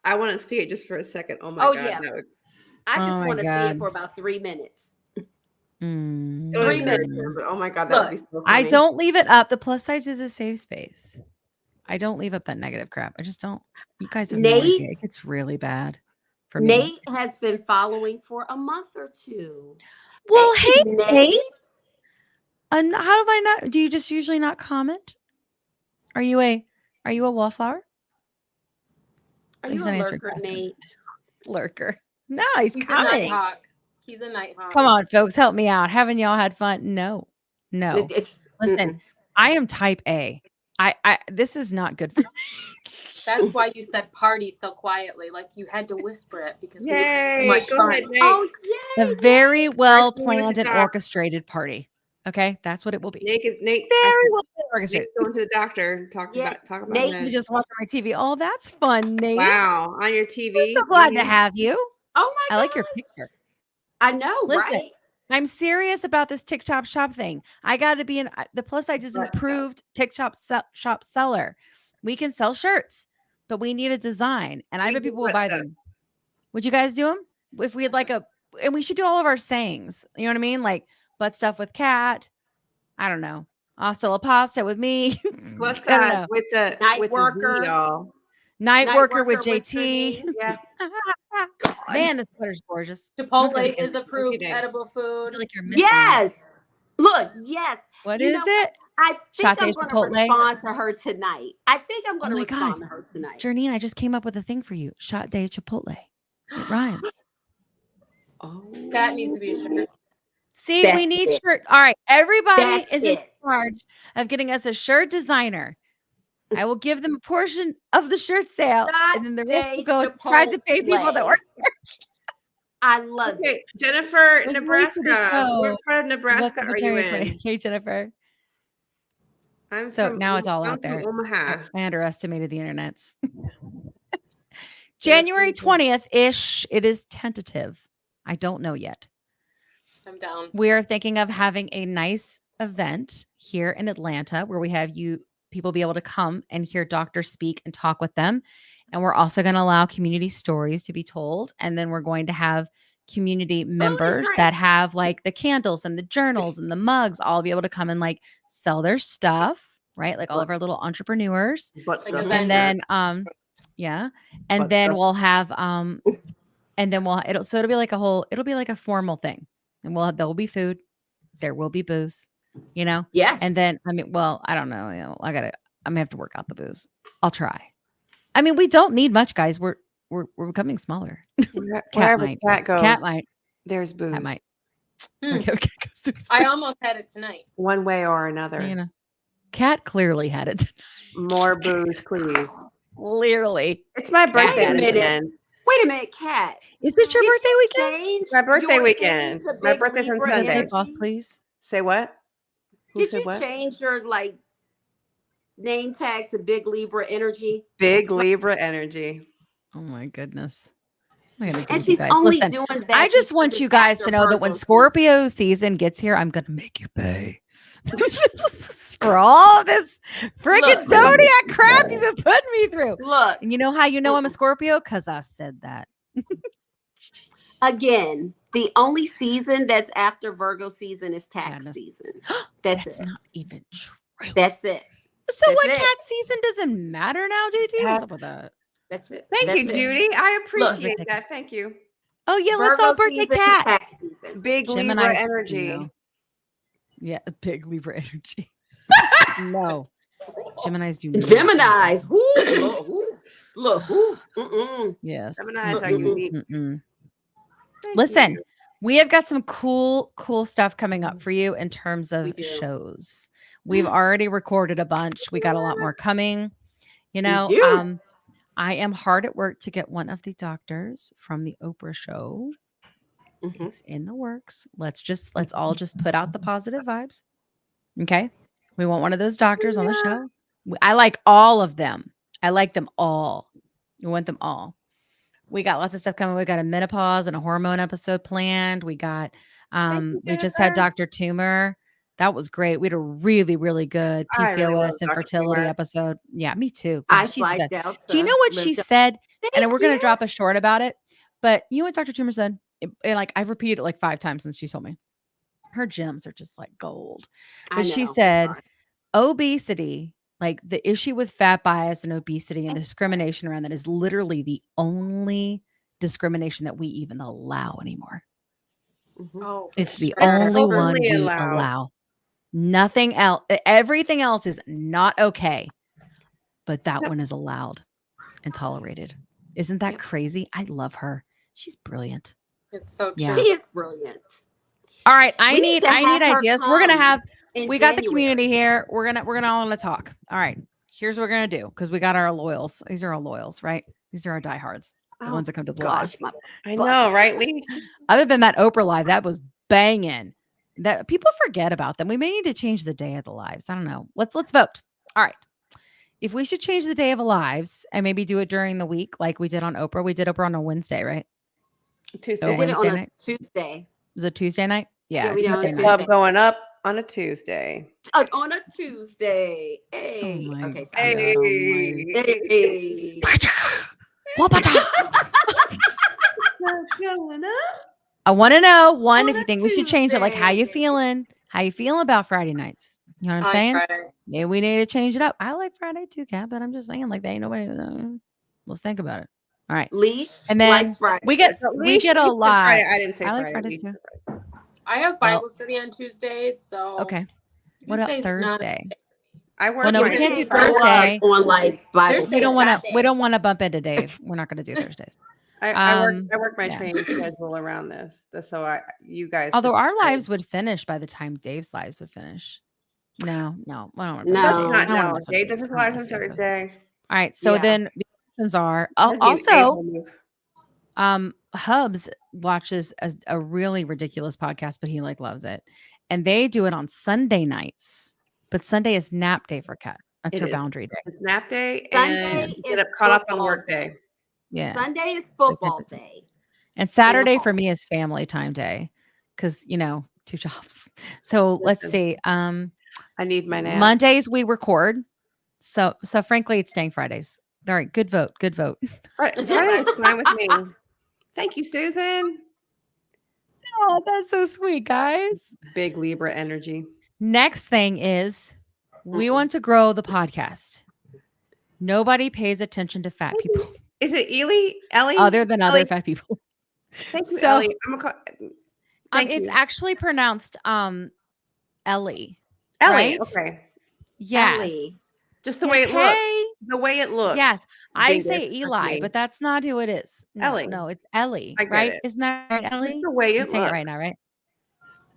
I want to see it just for a second. Oh my Oh, God. yeah. That would, I just Oh my want to see God. it for about 3 minutes. Mm. don't 3 encourage minutes. him, but oh my God, that would be so funny. I don't leave it up. The plus size is a safe space. I don't leave up that negative crap. I just don't. You guys have no idea. Nate? It's really bad for me. Nate has been following for a month or two. Well, hey, Nate. Nate. How do I not? Do you just usually not comment? Are you a wallflower? Are He's you a not answering lurker, question. Nate? Lurker. No, he's He's a coming. nighthawk. He's a nighthawk. Come on, folks, help me out. Haven't y'all had fun? No. Listen, I am type A. This is not good for me. That's why you said party so quietly. Like you had to whisper it because we Yay. had so much Go fun. ahead, Nate. Oh, yay. A very well First thing with planned the and dog. orchestrated party. Okay, that's what it will be. Nate. Very well orchestrated. Nate's going to the doctor and talk Yeah, about Nate, meds. You just watch my TV. Oh, that's fun, Nate. Wow, on your TV. We're so glad to have you. Oh, my I like your gosh. picture. I know, Listen, right? I'm serious about this TikTok shop thing. I got to be the plus size is an Let's go. approved TikTok shop seller. We can sell shirts, but we need a design, and I We bet do people will what buy stuff? them. Would you guys do them? If we had like and we should do all of our sayings. You know what I mean? Like butt stuff with Kat. I don't know. Hasta la pasta with me. Plus I don't know. with the Night with worker. the V, y'all. Night worker with with JT. Trini. Yeah. Man, this sweater's gorgeous. Chipotle Look is approved Nate. edible I food. feel like you're missing it. Yes. Look, yes. What You is know it? I think Latte I'm going to Chipotle? respond to her tonight. I think I'm going to my respond God. to her tonight. Janine, I just came up with a thing for you. Shot day Chipotle. It rhymes. Oh. That needs to be a shirt. See, we That's need it. shirt. All right. Everybody That's is in it. charge of getting us a shirt designer. I will give them a portion of the shirt sale. Shot And then the rest day will go try to pay people that Chipotle. work. I love it. Okay, Jennifer, There's Nebraska. way to go. What part of Nebraska Welcome are to you Paris in? 20K, Jennifer. I'm So from now it's all I'm out there. From Omaha. I underestimated the internets. January 20th ish. It is tentative. I don't know yet. I'm down. We are thinking of having a nice event here in Atlanta where we have you people be able to come and hear doctors speak and talk with them. And we're also going to allow community stories to be told. And then we're going to have community members that have like the candles and the journals and the mugs all be able to come and like sell their stuff, right? Like all of our little entrepreneurs. But Like a And then yeah. And But then the- we'll have and then it'll be like it'll be like a formal thing. And there'll be food, there will be booze, you know? Yes. And then I mean, well, I don't know, I'm gonna have to work out the booze. I'll try. I mean, we don't need much, guys. We're becoming smaller. Wherever might. cat goes, Cat might. there's booze. Cat might. Hmm. Okay, I almost had it tonight. One way or another. You know, Cat clearly had it. More booze, please. Clearly. It's my birthday Wait a minute. weekend. Wait a minute, Kat. Is it your Did birthday you weekend? change My birthday your weekend. name to My Big birthday's on Libra Sunday. Say Energy? boss, please. Say what? Who Did said you what? change your like name tag to Big Libra Energy? Big Libra energy. Oh my goodness. What am I gonna do And with you she's guys? only Listen, doing that. I just because want it's you guys to after know that when Virgo Scorpio season gets here, I'm gonna make you pay. For all of this freaking Look. zodiac crap you've been putting me through. season. Look, And you know how you know I'm a Scorpio? Because I said that. again, the only season that's after Virgo season is tax Madness. season. That's it. not even true. That's it. So That's what it. cat season doesn't matter now, JT? What's up with That's- that? That's it. Thank That's you, it. Judy. I appreciate Look. that. Thank you. Oh yeah, let's all Virgo birthday season, cat. tax season. Big Gemini's, Libra energy. no. Yeah, big Libra energy. No. Geminis do not. Gemini's. Whoo, look, whoo. Mm-mm. Yes. Geminis are Mm-mm. unique. Mm-mm. Thank Listen, you. we have got some cool stuff coming up for you in terms We of do. shows. We've already recorded a bunch. We got a lot more coming. You know, do. I am hard at work to get one of the doctors from the Oprah show. Mhm. It's in the works. Let's all just put out the positive vibes. Okay. We want one of those doctors on the show. I like all of them. I like them all. We want them all. We got lots of stuff coming. We got a menopause and a hormone episode planned. We got you, we just had Jennifer. Dr. Tumor. That was great. We had a really, really good I really love PCOS and Dr. fertility Tumor. episode. Yeah, me too. I God, she's the flagged best. out. Do you know what she said? And we're going to you. drop a short about it. But you know what Dr. Tumor said? And like I've repeated it like 5 times since she told me. Her gems are just like gold. But she said obesity, like the issue with fat bias and obesity and the discrimination around that is literally the only discrimination that we even allow anymore. Oh, for It's the sure. only one Only we allow. allow. Nothing else. Everything else is not okay. But that one is allowed and tolerated. Isn't that crazy? I love her. She's brilliant. It's so true. Yeah. She is brilliant. All right. I We need to have her ideas. We're gonna come have in we got the January. community here. We're gonna all gonna talk. All right. Here's what we're gonna do because we got our loyals. These are our loyals, right? These are our diehards. The Oh, ones that come to the gosh, lives. my I butt. know, right, Lee? Other than that Oprah live, that was banging. That people forget about them. We may need to change the day of the lives. I don't know. Let's vote. All right. If we should change the day of the lives and maybe do it during the week, like we did on Oprah. We did Oprah on a Wednesday, right? Tuesday. We did it on Wednesday a night? Tuesday. Was it Tuesday night? Yeah, we did it on Tuesday a night. Tuesday. Club going up on a Tuesday. On a Tuesday. Hey. Oh my Okay. God. Sorry. Hey. Hey. Going up. I want to know one On if you a think we should change it. Like, how you Tuesday. feeling? How you feeling about Friday nights? You know what I'm I saying? Friday. Maybe we need to change it up. I like Friday too, Kat, but I'm just saying, like, they ain't nobody. Let's think about it. All right, Leash and then likes Friday. we get So we Leesh- get a Leesh said lot. Friday. I didn't say I like Friday. Fridays Leesh too. said Friday. I have Well- Bible study on Tuesdays, so Okay. What about Tuesday's not a Thursday? day. I work. Well, no, we Monday can't through do Friday. Thursday. On like Bible. Thursday We don't is want that to. day. We don't want to bump into Dave. We're not going to do Thursdays. I work my yeah. training schedule around this. So you guys. Although our decide. lives would finish by the time Dave's lives would finish. No, I don't want to. No. Does I not I don't wanna know. mess with Dave Dave. does his I don't lives wanna on mess with Dave. Thursday. All right. So Yeah. then the options are That'd be an also able move. Hubs watches a really ridiculous podcast, but he like loves it. And they do it on Sunday nights. But Sunday is nap day for Kat. That's It her is. boundary day. It's nap day Sunday and get is up caught up on football work day. day. Yeah. Sunday is football day. And Saturday home. for me is family time day. Because, 2 jobs. So let's Listen. see. I need my nap. Mondays we record. So frankly, it's staying Fridays. All right, good vote. Good vote. Friday is fine with me. Thank you, Susan. Oh, that's so sweet, guys. Big Libra energy. Next thing is we want to grow the podcast. Nobody pays attention to fat people Is it Ellie? other than other fat people. Thank you, So, Ellie. Thank it's you. actually pronounced Ellie. Ellie. Right? Okay. Yes. Ellie. Just the way it looks. The way it looks. Yes. I Dingus, say that's Eli, me. but that's not who it is. No, Ellie. No, it's Ellie. I get Right? it. Isn't that right, Ellie? Just the way I'm it saying looks. it right now, right?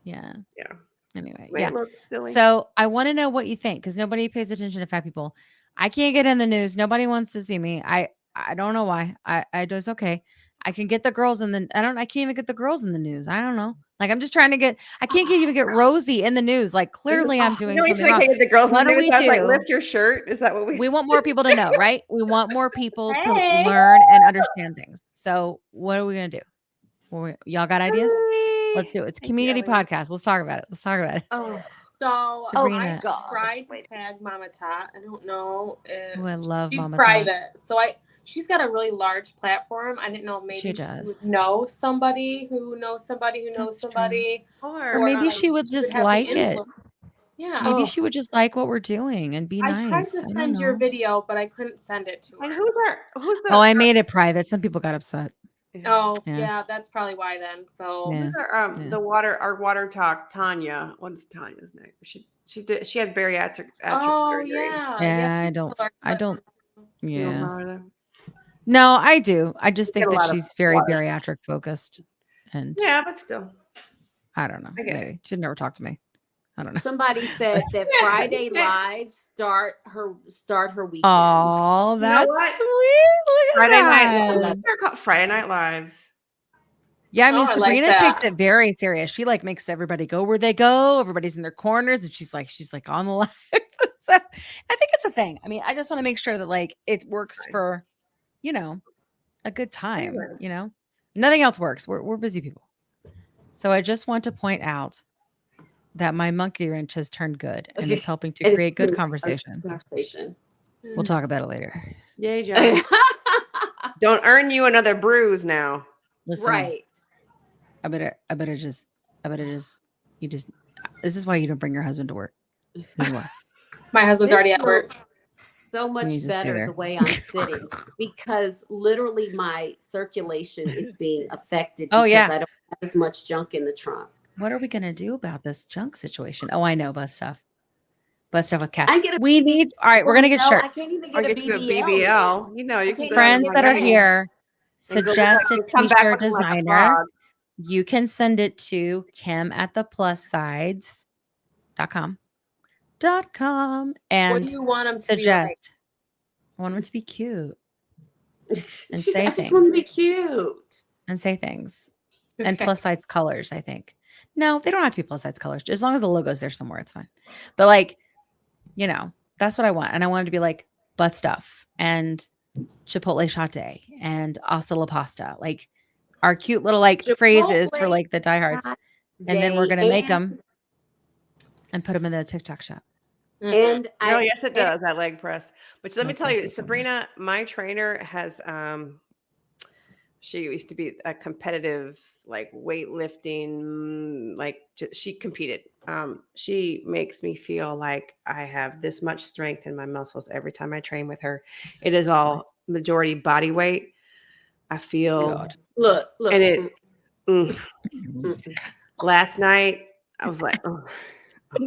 Yeah. Yeah. Anyway, Way yeah. it looks silly. So I want to know what you think because nobody pays attention to fat people. I can't get in the news. Nobody wants to see me. I don't know why. I do. It's okay. I can get the girls in the. I can't even get the girls in the news. I don't know. Like I'm just trying to get. I can't even get Rosie in the news. Like clearly I'm doing something wrong. The girls What in the do news? we I was like, do? lift your shirt. Is that what we? We want more people to know, right? We want more people to Hey. learn and understand things. So what are we gonna do? Y'all got ideas? Let's do it. It's a community podcast. Let's talk about it. Oh, So Sabrina. I tried to tag Mama Tot. I don't know if Oh, I love she's Mama private. So she's got a really large platform. I didn't know if maybe She she does. would know somebody who knows somebody who knows That's true. somebody. Or maybe she would just have the like it. influence. Yeah. Maybe she would just like what we're doing and be I nice. tried to I don't send your know. video, but I couldn't send it to her. And who's the? Oh, I made it private. Some people got upset. Oh, Yeah. yeah, that's probably why then. So Yeah. Our water talk, Tanya. What's Tanya's name? She had bariatric surgery. Yeah, I don't. You don't Yeah. remember that? No, I do. I just You think get a that lot of she's very water. bariatric focused. And Yeah, but still. I don't know. I get it. Maybe she'd never talk to me. I don't know. somebody said that Friday lives start her weekend. Oh, that's what? sweet. Look at Friday that. night. They're called Friday Night Lives. Yeah, I mean, I like Sabrina that. takes it very serious. She like makes everybody go where they go. Everybody's in their corners, and she's like on the live. So I think it's a thing. I mean, I just want to make sure that like it works for, a good time. Nothing else works. We're busy people. So I just want to point out that my monkey wrench has turned good, and it's helping to create good conversation. We'll talk about it later. Yay, John. Don't earn you another bruise now. Listen, Right. I better just, this is why you don't bring your husband to work. This is why. my husband's This already at feels work. so much needs to stay better there. the way I'm sitting because literally my circulation is being affected because Oh, yeah. I don't have as much junk in the trunk. What are we going to do about this junk situation? Oh, I know, butt stuff. Butt stuff with cat. I get a We need, all right, we're going to get I shirts. can't even Or get a get you a BBL. BBL. You know, you can Okay. go Friends to that are my- here, And go suggest a come back t-shirt looking like a designer. frog. You can send it to kim@theplussides.com. And What do you want them to suggest. I want them to be cute and say I just things. want to be cute. And say things. be like? And plus size colors, I think. No, they don't have to be plus size colors. As long as the logo's there somewhere, it's fine. But like, that's what I want. And I want it to be like butt stuff and Chipotle Shate and Asta La Pasta. Like our cute little phrases for like the diehards. And then we're going to make them and put them in the TikTok shop. And yes, it does, that leg press. But let me Leg tell press you, is fun. Sabrina, my trainer has she used to be a competitive weightlifting, she competed. She makes me feel like I have this much strength in my muscles every time I train with her. It is all majority body weight. I feel look. and it last night I was like, oh.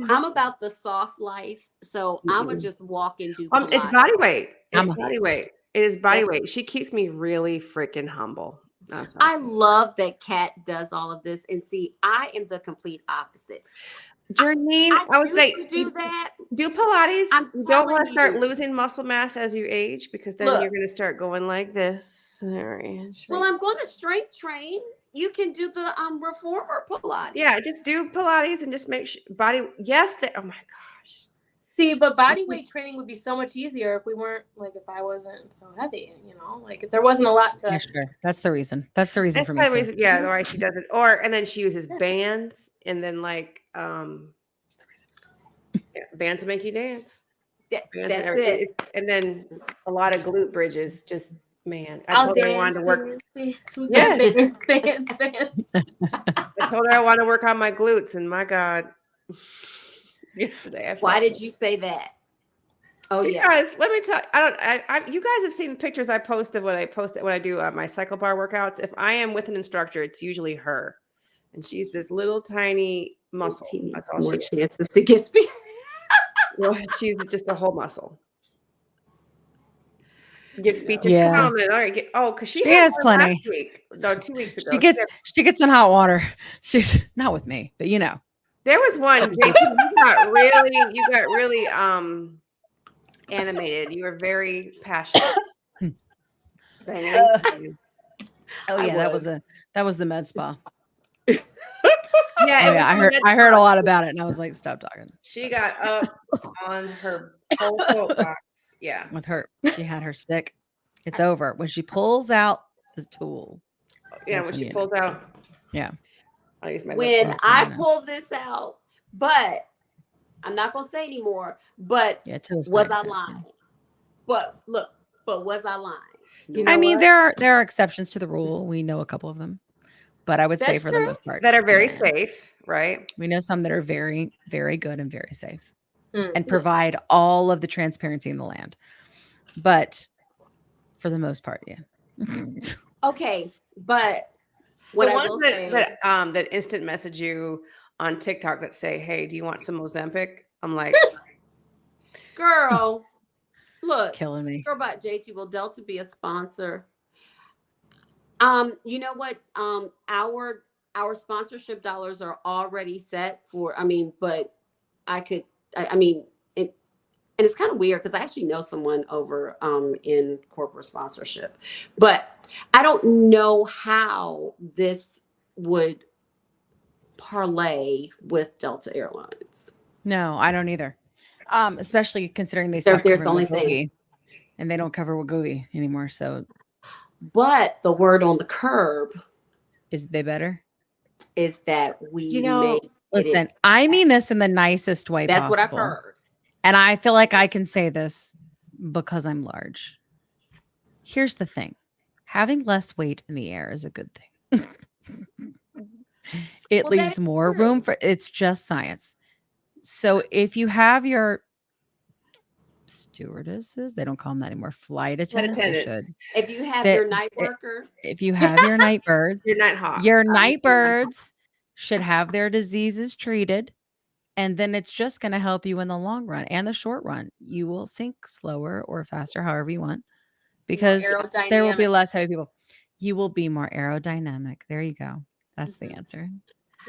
I'm about the soft life, so I'm gonna just walk and do Pilates. It's body weight. I'm It's a- body weight. It is body weight. She keeps me really freaking humble. That's I love that Kat does all of this, and see, I am the complete opposite. Janine, I would say do that. do Pilates. I'm You don't want telling to start you. losing muscle mass as you age because then Look. you're going to start going like this. Well, I'm going to strength train. You can do the reformer Pilates. Yeah, just do Pilates and just make sure body. Yes, oh my gosh. See, but body weight training would be so much easier if we weren't if I wasn't so heavy, if there wasn't a lot to. Yeah, sure. That's the reason. That's the reason That's for the me. reason, yeah, why she does it. And then she uses bands and then That's the reason. bands to make you dance. That's it. And then a lot of glute bridges. Just man, I I'll told her I wanted to work. dance. We Yeah. got bands. I told her I want to work on my glutes, and my God, yesterday I. Why did you say that? Oh yeah. Because let me tell you, you guys have seen pictures I post of when I do my cycle bar workouts. If I am with an instructor, it's usually her, and she's this little tiny muscle. That's all More she is. chances to get speed. Well, she's just a whole muscle. Give speeches. Yeah. Come on, man. All right. Because she has one plenty. last week. No, 2 weeks ago. She gets in hot water. She's not with me, but you know. There was one. Jake, you got really animated. You were very passionate. Oh yeah, that was the med spa. Yeah, I heard a lot about it, and I was like, stop talking. She got up on her whole soapbox. Yeah, With her, she had her stick. It's over when she pulls out the tool. Yeah, when she pulls out. Yeah, I'll use my. When I pull this out, but I'm not gonna say anymore. But was I lying? But was I lying? You know I mean, what? there are exceptions to the rule. We know a couple of them, but I would say for the most part that are very safe, right? We know some that are very, very good and very safe, and provide all of the transparency in the land. But for the most part, yeah. Okay, but what the I will ones say that instant message you on TikTok that say, "Hey, do you want some Ozempic?" I'm like, girl, look, killing me. Girl, about JT, will Delta be a sponsor? You know what? Our sponsorship dollars are already set for. I mean, but and it's kind of weird because I actually know someone over in corporate sponsorship, but I don't know how this would parlay with Delta Airlines. No, I don't either. Especially considering they There's stopped the only covering thing. wegovy, and they don't cover wegovy anymore. So, but the word on the curb is they better? Is that we listen? I mean this in the nicest way That's possible. what I've heard. And I feel like I can say this because I'm large. Here's the thing. Having less weight in the air is a good thing. It leaves more room for it's just science. So if you have your stewardesses, they don't call them that anymore, flight attendants, they should. If you have your night workers, if you have your night birds, your night birds should have their diseases treated. And then it's just going to help you in the long run and the short run. You will sink slower or faster, however you want, because there will be less heavy people. You will be more aerodynamic. There you go. That's the answer.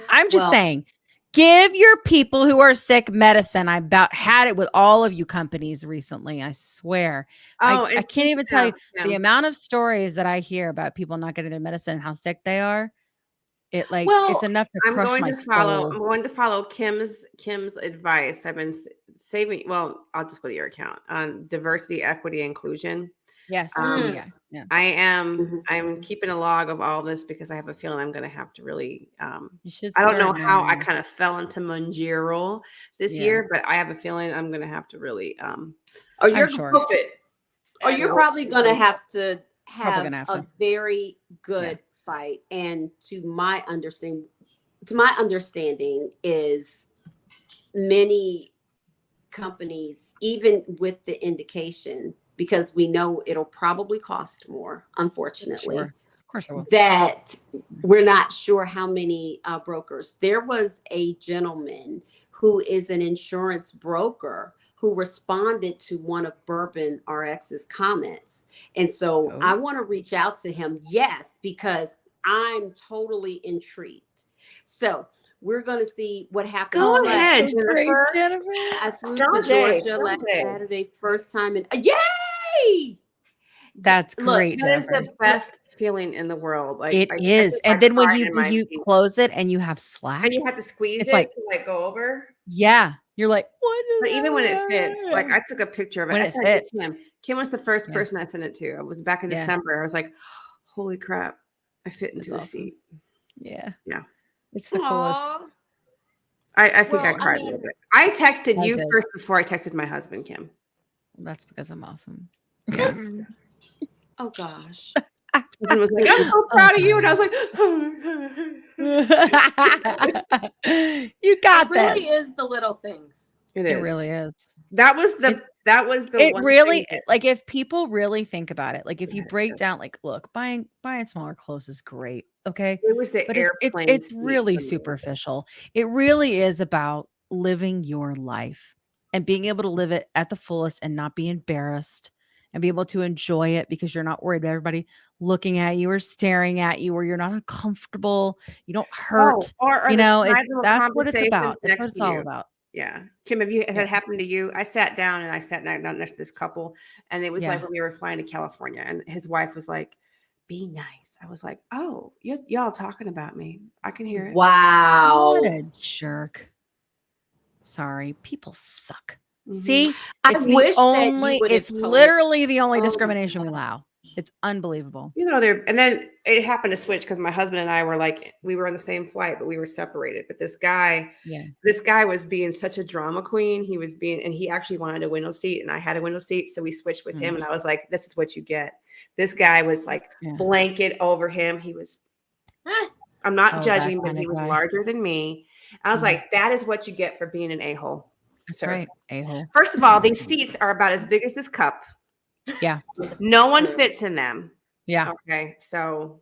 I'm just saying, give your people who are sick medicine. I about had it with all of you companies recently. I swear. I can't even tell you the amount of stories that I hear about people not getting their medicine and how sick they are. It's enough to crush my soul. I'm going to follow Kim's advice. I've been saving. Well, I'll just go to your account on diversity, equity, inclusion. Yes. I am. I'm keeping a log of all this because I have a feeling I'm going to have to really. You should. I don't know how I kind of fell into mounjaro this year, but I have a feeling I'm going to have to really. Or you're you're probably going to have to have a very good fight. And to my understanding is many companies, even with the indication, because we know it'll probably cost more, unfortunately. Sure. Of course it will. That we're not sure how many brokers. There was a gentleman who is an insurance broker who responded to one of Bourbon RX's comments. And so I want to reach out to him. Yes, because I'm totally intrigued. So we're going to see what happens. Go ahead, Jennifer. Jennifer. I flew to Georgia last Saturday, first time in yay! That's great. That is the best feeling in the world. Like it is. And then when you close it and you have slack and you have to squeeze it to go over. Yeah. You're like, what is But even when it fits, like I took a picture of it. I sent it to him. Kim was the first person I sent it to. It was back in December. I was like, holy crap. I fit into a seat. Yeah. Yeah. It's the coolest. I think I cried a little bit. I texted you first before I texted my husband, Kim. That's because I'm awesome. Oh gosh. He was like, I'm so proud of you. And I was like, You got It that. really is the little things. it It is. really is. That was the It one really thing that- like if people really think about it, like if you break down, like, look, buying smaller clothes is great, okay, it was the but airplane. it's seat really for me. superficial. It really is about living your life and being able to live it at the fullest and not be embarrassed and be able to enjoy it because you're not worried about everybody looking at you or staring at you, or you're not uncomfortable, you don't hurt. Or You the know, sizable that's what it's conversations about. That's next what it's to all you. about. Yeah. Kim, has Yeah. that happened to you? I sat down next to this couple, and it was Yeah. like when we were flying to California, and his wife was like, "Be nice." I was like, "Oh, y'all talking about me? I can hear it." Wow. What a jerk. Sorry, people suck. Mhm. See, I it's wish that you would have it's told literally the only Oh my discrimination we God. allow. It's unbelievable. You know, and then it happened to switch because my husband and I were like, we were on the same flight, but we were separated. But this guy was being such a drama queen. And he actually wanted a window seat, and I had a window seat. So we switched with him, and I was like, this is what you get. This guy was like blanket over him. He was, I'm not judging, but he was larger than me. I was like, that is what you get for being an a-hole. That's right, a-hole. First of all, these seats are about as big as this cup. Yeah. No one fits in them. Yeah. Okay. So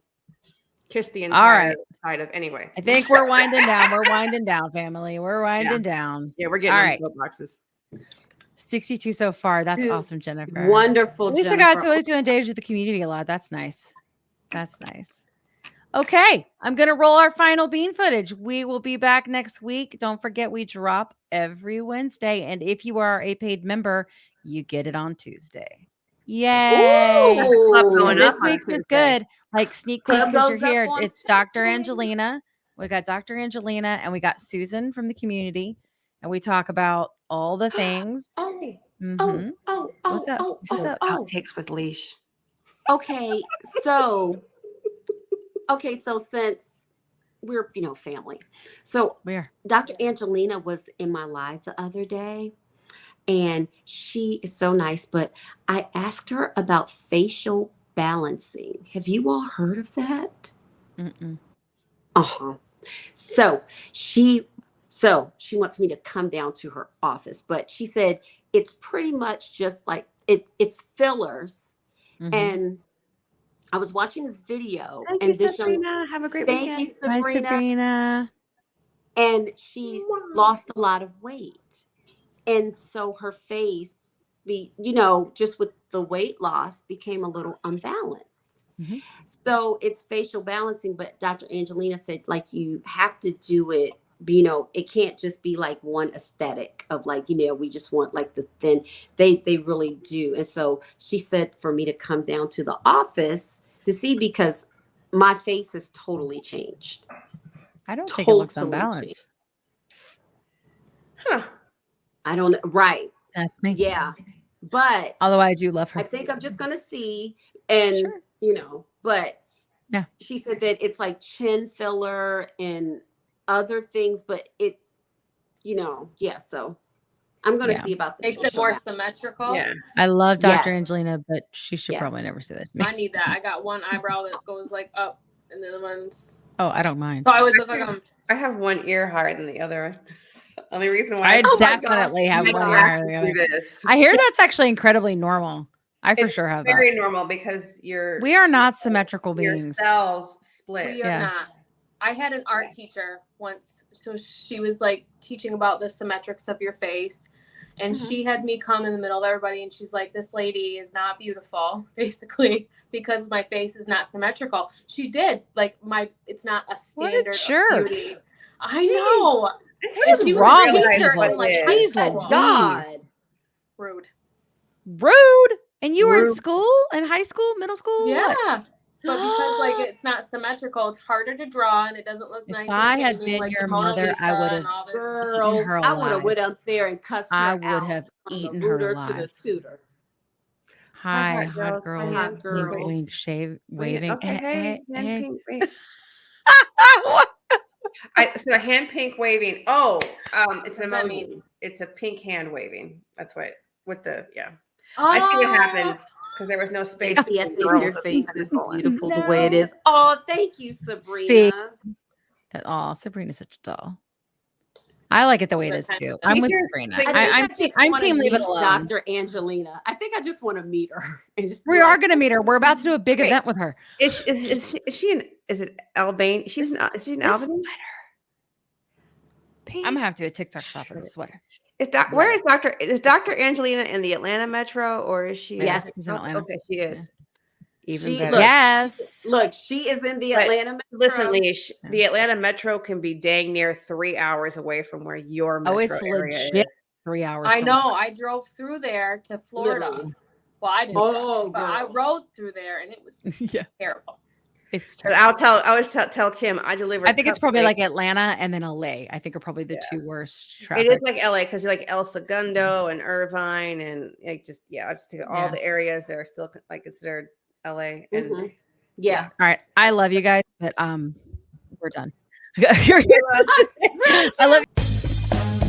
kiss the entire side of anyway. I think we're winding down. We're winding down, family. We're winding down. Yeah, we're getting all on right. the boxes. 62 so far. That's awesome, Jennifer. Wonderful. At least I got to engage with the community a lot. That's nice. That's nice. Okay, I'm going to roll our final bean footage. We will be back next week. Don't forget, we drop every Wednesday. And if you are a paid member, you get it on Tuesday. Yay. Ooh. This week's is good. Like sneak peek because you're here. It's Dr. Tuesday. Angelina. We got Dr. Angelina and we got Susan from the community. And we talk about all the things. What's up? What's up? Outtakes with Leesh. Okay, so since we're family, so Dr. Angelina was in my live the other day, and she is so nice. But I asked her about facial balancing. Have you all heard of that? So she wants me to come down to her office, but she said it's pretty much just like it's fillers. And I was watching this video. Thank you, Sabrina. Have a great weekend. Thank you, Sabrina. Bye, Sabrina. And she lost a lot of weight. And so her face, just with the weight loss, became a little unbalanced. So it's facial balancing. But Dr. Angelina said, like, you have to do it. It can't just be like one aesthetic of like, we just want like the thin. They really do. And so she said for me to come down to the office to see, because my face has totally changed. I don't think it looks unbalanced. Huh. I don't know. Right. That's me. Yeah. But although I do love her. I think I'm just going to see. And, but she said that it's like chin filler and other things, but it, so I'm going to see about that. Makes it more symmetrical. Yeah. I love Dr. Angelina, but she should probably never say that to me. I need that. I got one eyebrow that goes like up, and then the one's. Oh, I don't mind. So I always look like I have one ear higher than the other. Only reason why I definitely have one ear higher than the other. I hear that's actually incredibly normal. I for sure have very that. normal because we are not symmetrical beings. Your cells split. We are not. I had an art teacher once, so she was like teaching about the symmetrics of your face, and she had me come in the middle of everybody, and she's like, "This lady is not beautiful, basically, because my face is not symmetrical." She did it's not a standard of beauty. I know. What is wrong with people? God, rude. And you were in school, in high school, middle school? Yeah. What? But because it's not symmetrical, it's harder to draw and it doesn't look nice. If I had been your mother, I would have eaten her alive. I would have went up there and cussed her out. I would have eaten her alive. To the tutor. Hi, hot girls. Hot girls. Wink, shave, waving. Okay, hey. pink, wait. So a hand pink waving. Oh, it's an emoji. It's a pink hand waving. That's what with the I see what happens because there was no space. See, I for think girls your at face the is semicolon. beautiful the way it is. Oh, thank you, Sabrina. See. Oh, Sabrina's such a doll. I like it the way it is too. I'm with Sabrina. I'm team leave it alone. Dr. Angelina. I think I just want to meet her. We are going to meet her. We're about to do a big event with her. Is she in? Is it Albany? Is she in Albany? I'm gonna have to do a TikTok shop for this sweater. Where is Dr. Angelina in the Atlanta metro, or is she? Yes, she's in Atlanta. Okay, she is. Even She- better. look, Yes. Look, she is in the But Atlanta metro. Listen, Leesh, the Atlanta metro can be dang near 3 hours away from where your metro it's area legit is. 3 hours. I know. I drove through there to Florida. Literally. Well, I didn't. Oh, drive, but I girl. rode through there, and it was Yeah, terrible. it's But terrible. I always tell Kim I deliver. I think it's probably cupcakes. like Atlanta and then LA. I think are probably the two worst It traffic. is like LA because you're like El Segundo and Irvine and like just I just think all the areas that are still like considered LA and Mhm. Yeah. All right. I love you guys, but we're done. I love you.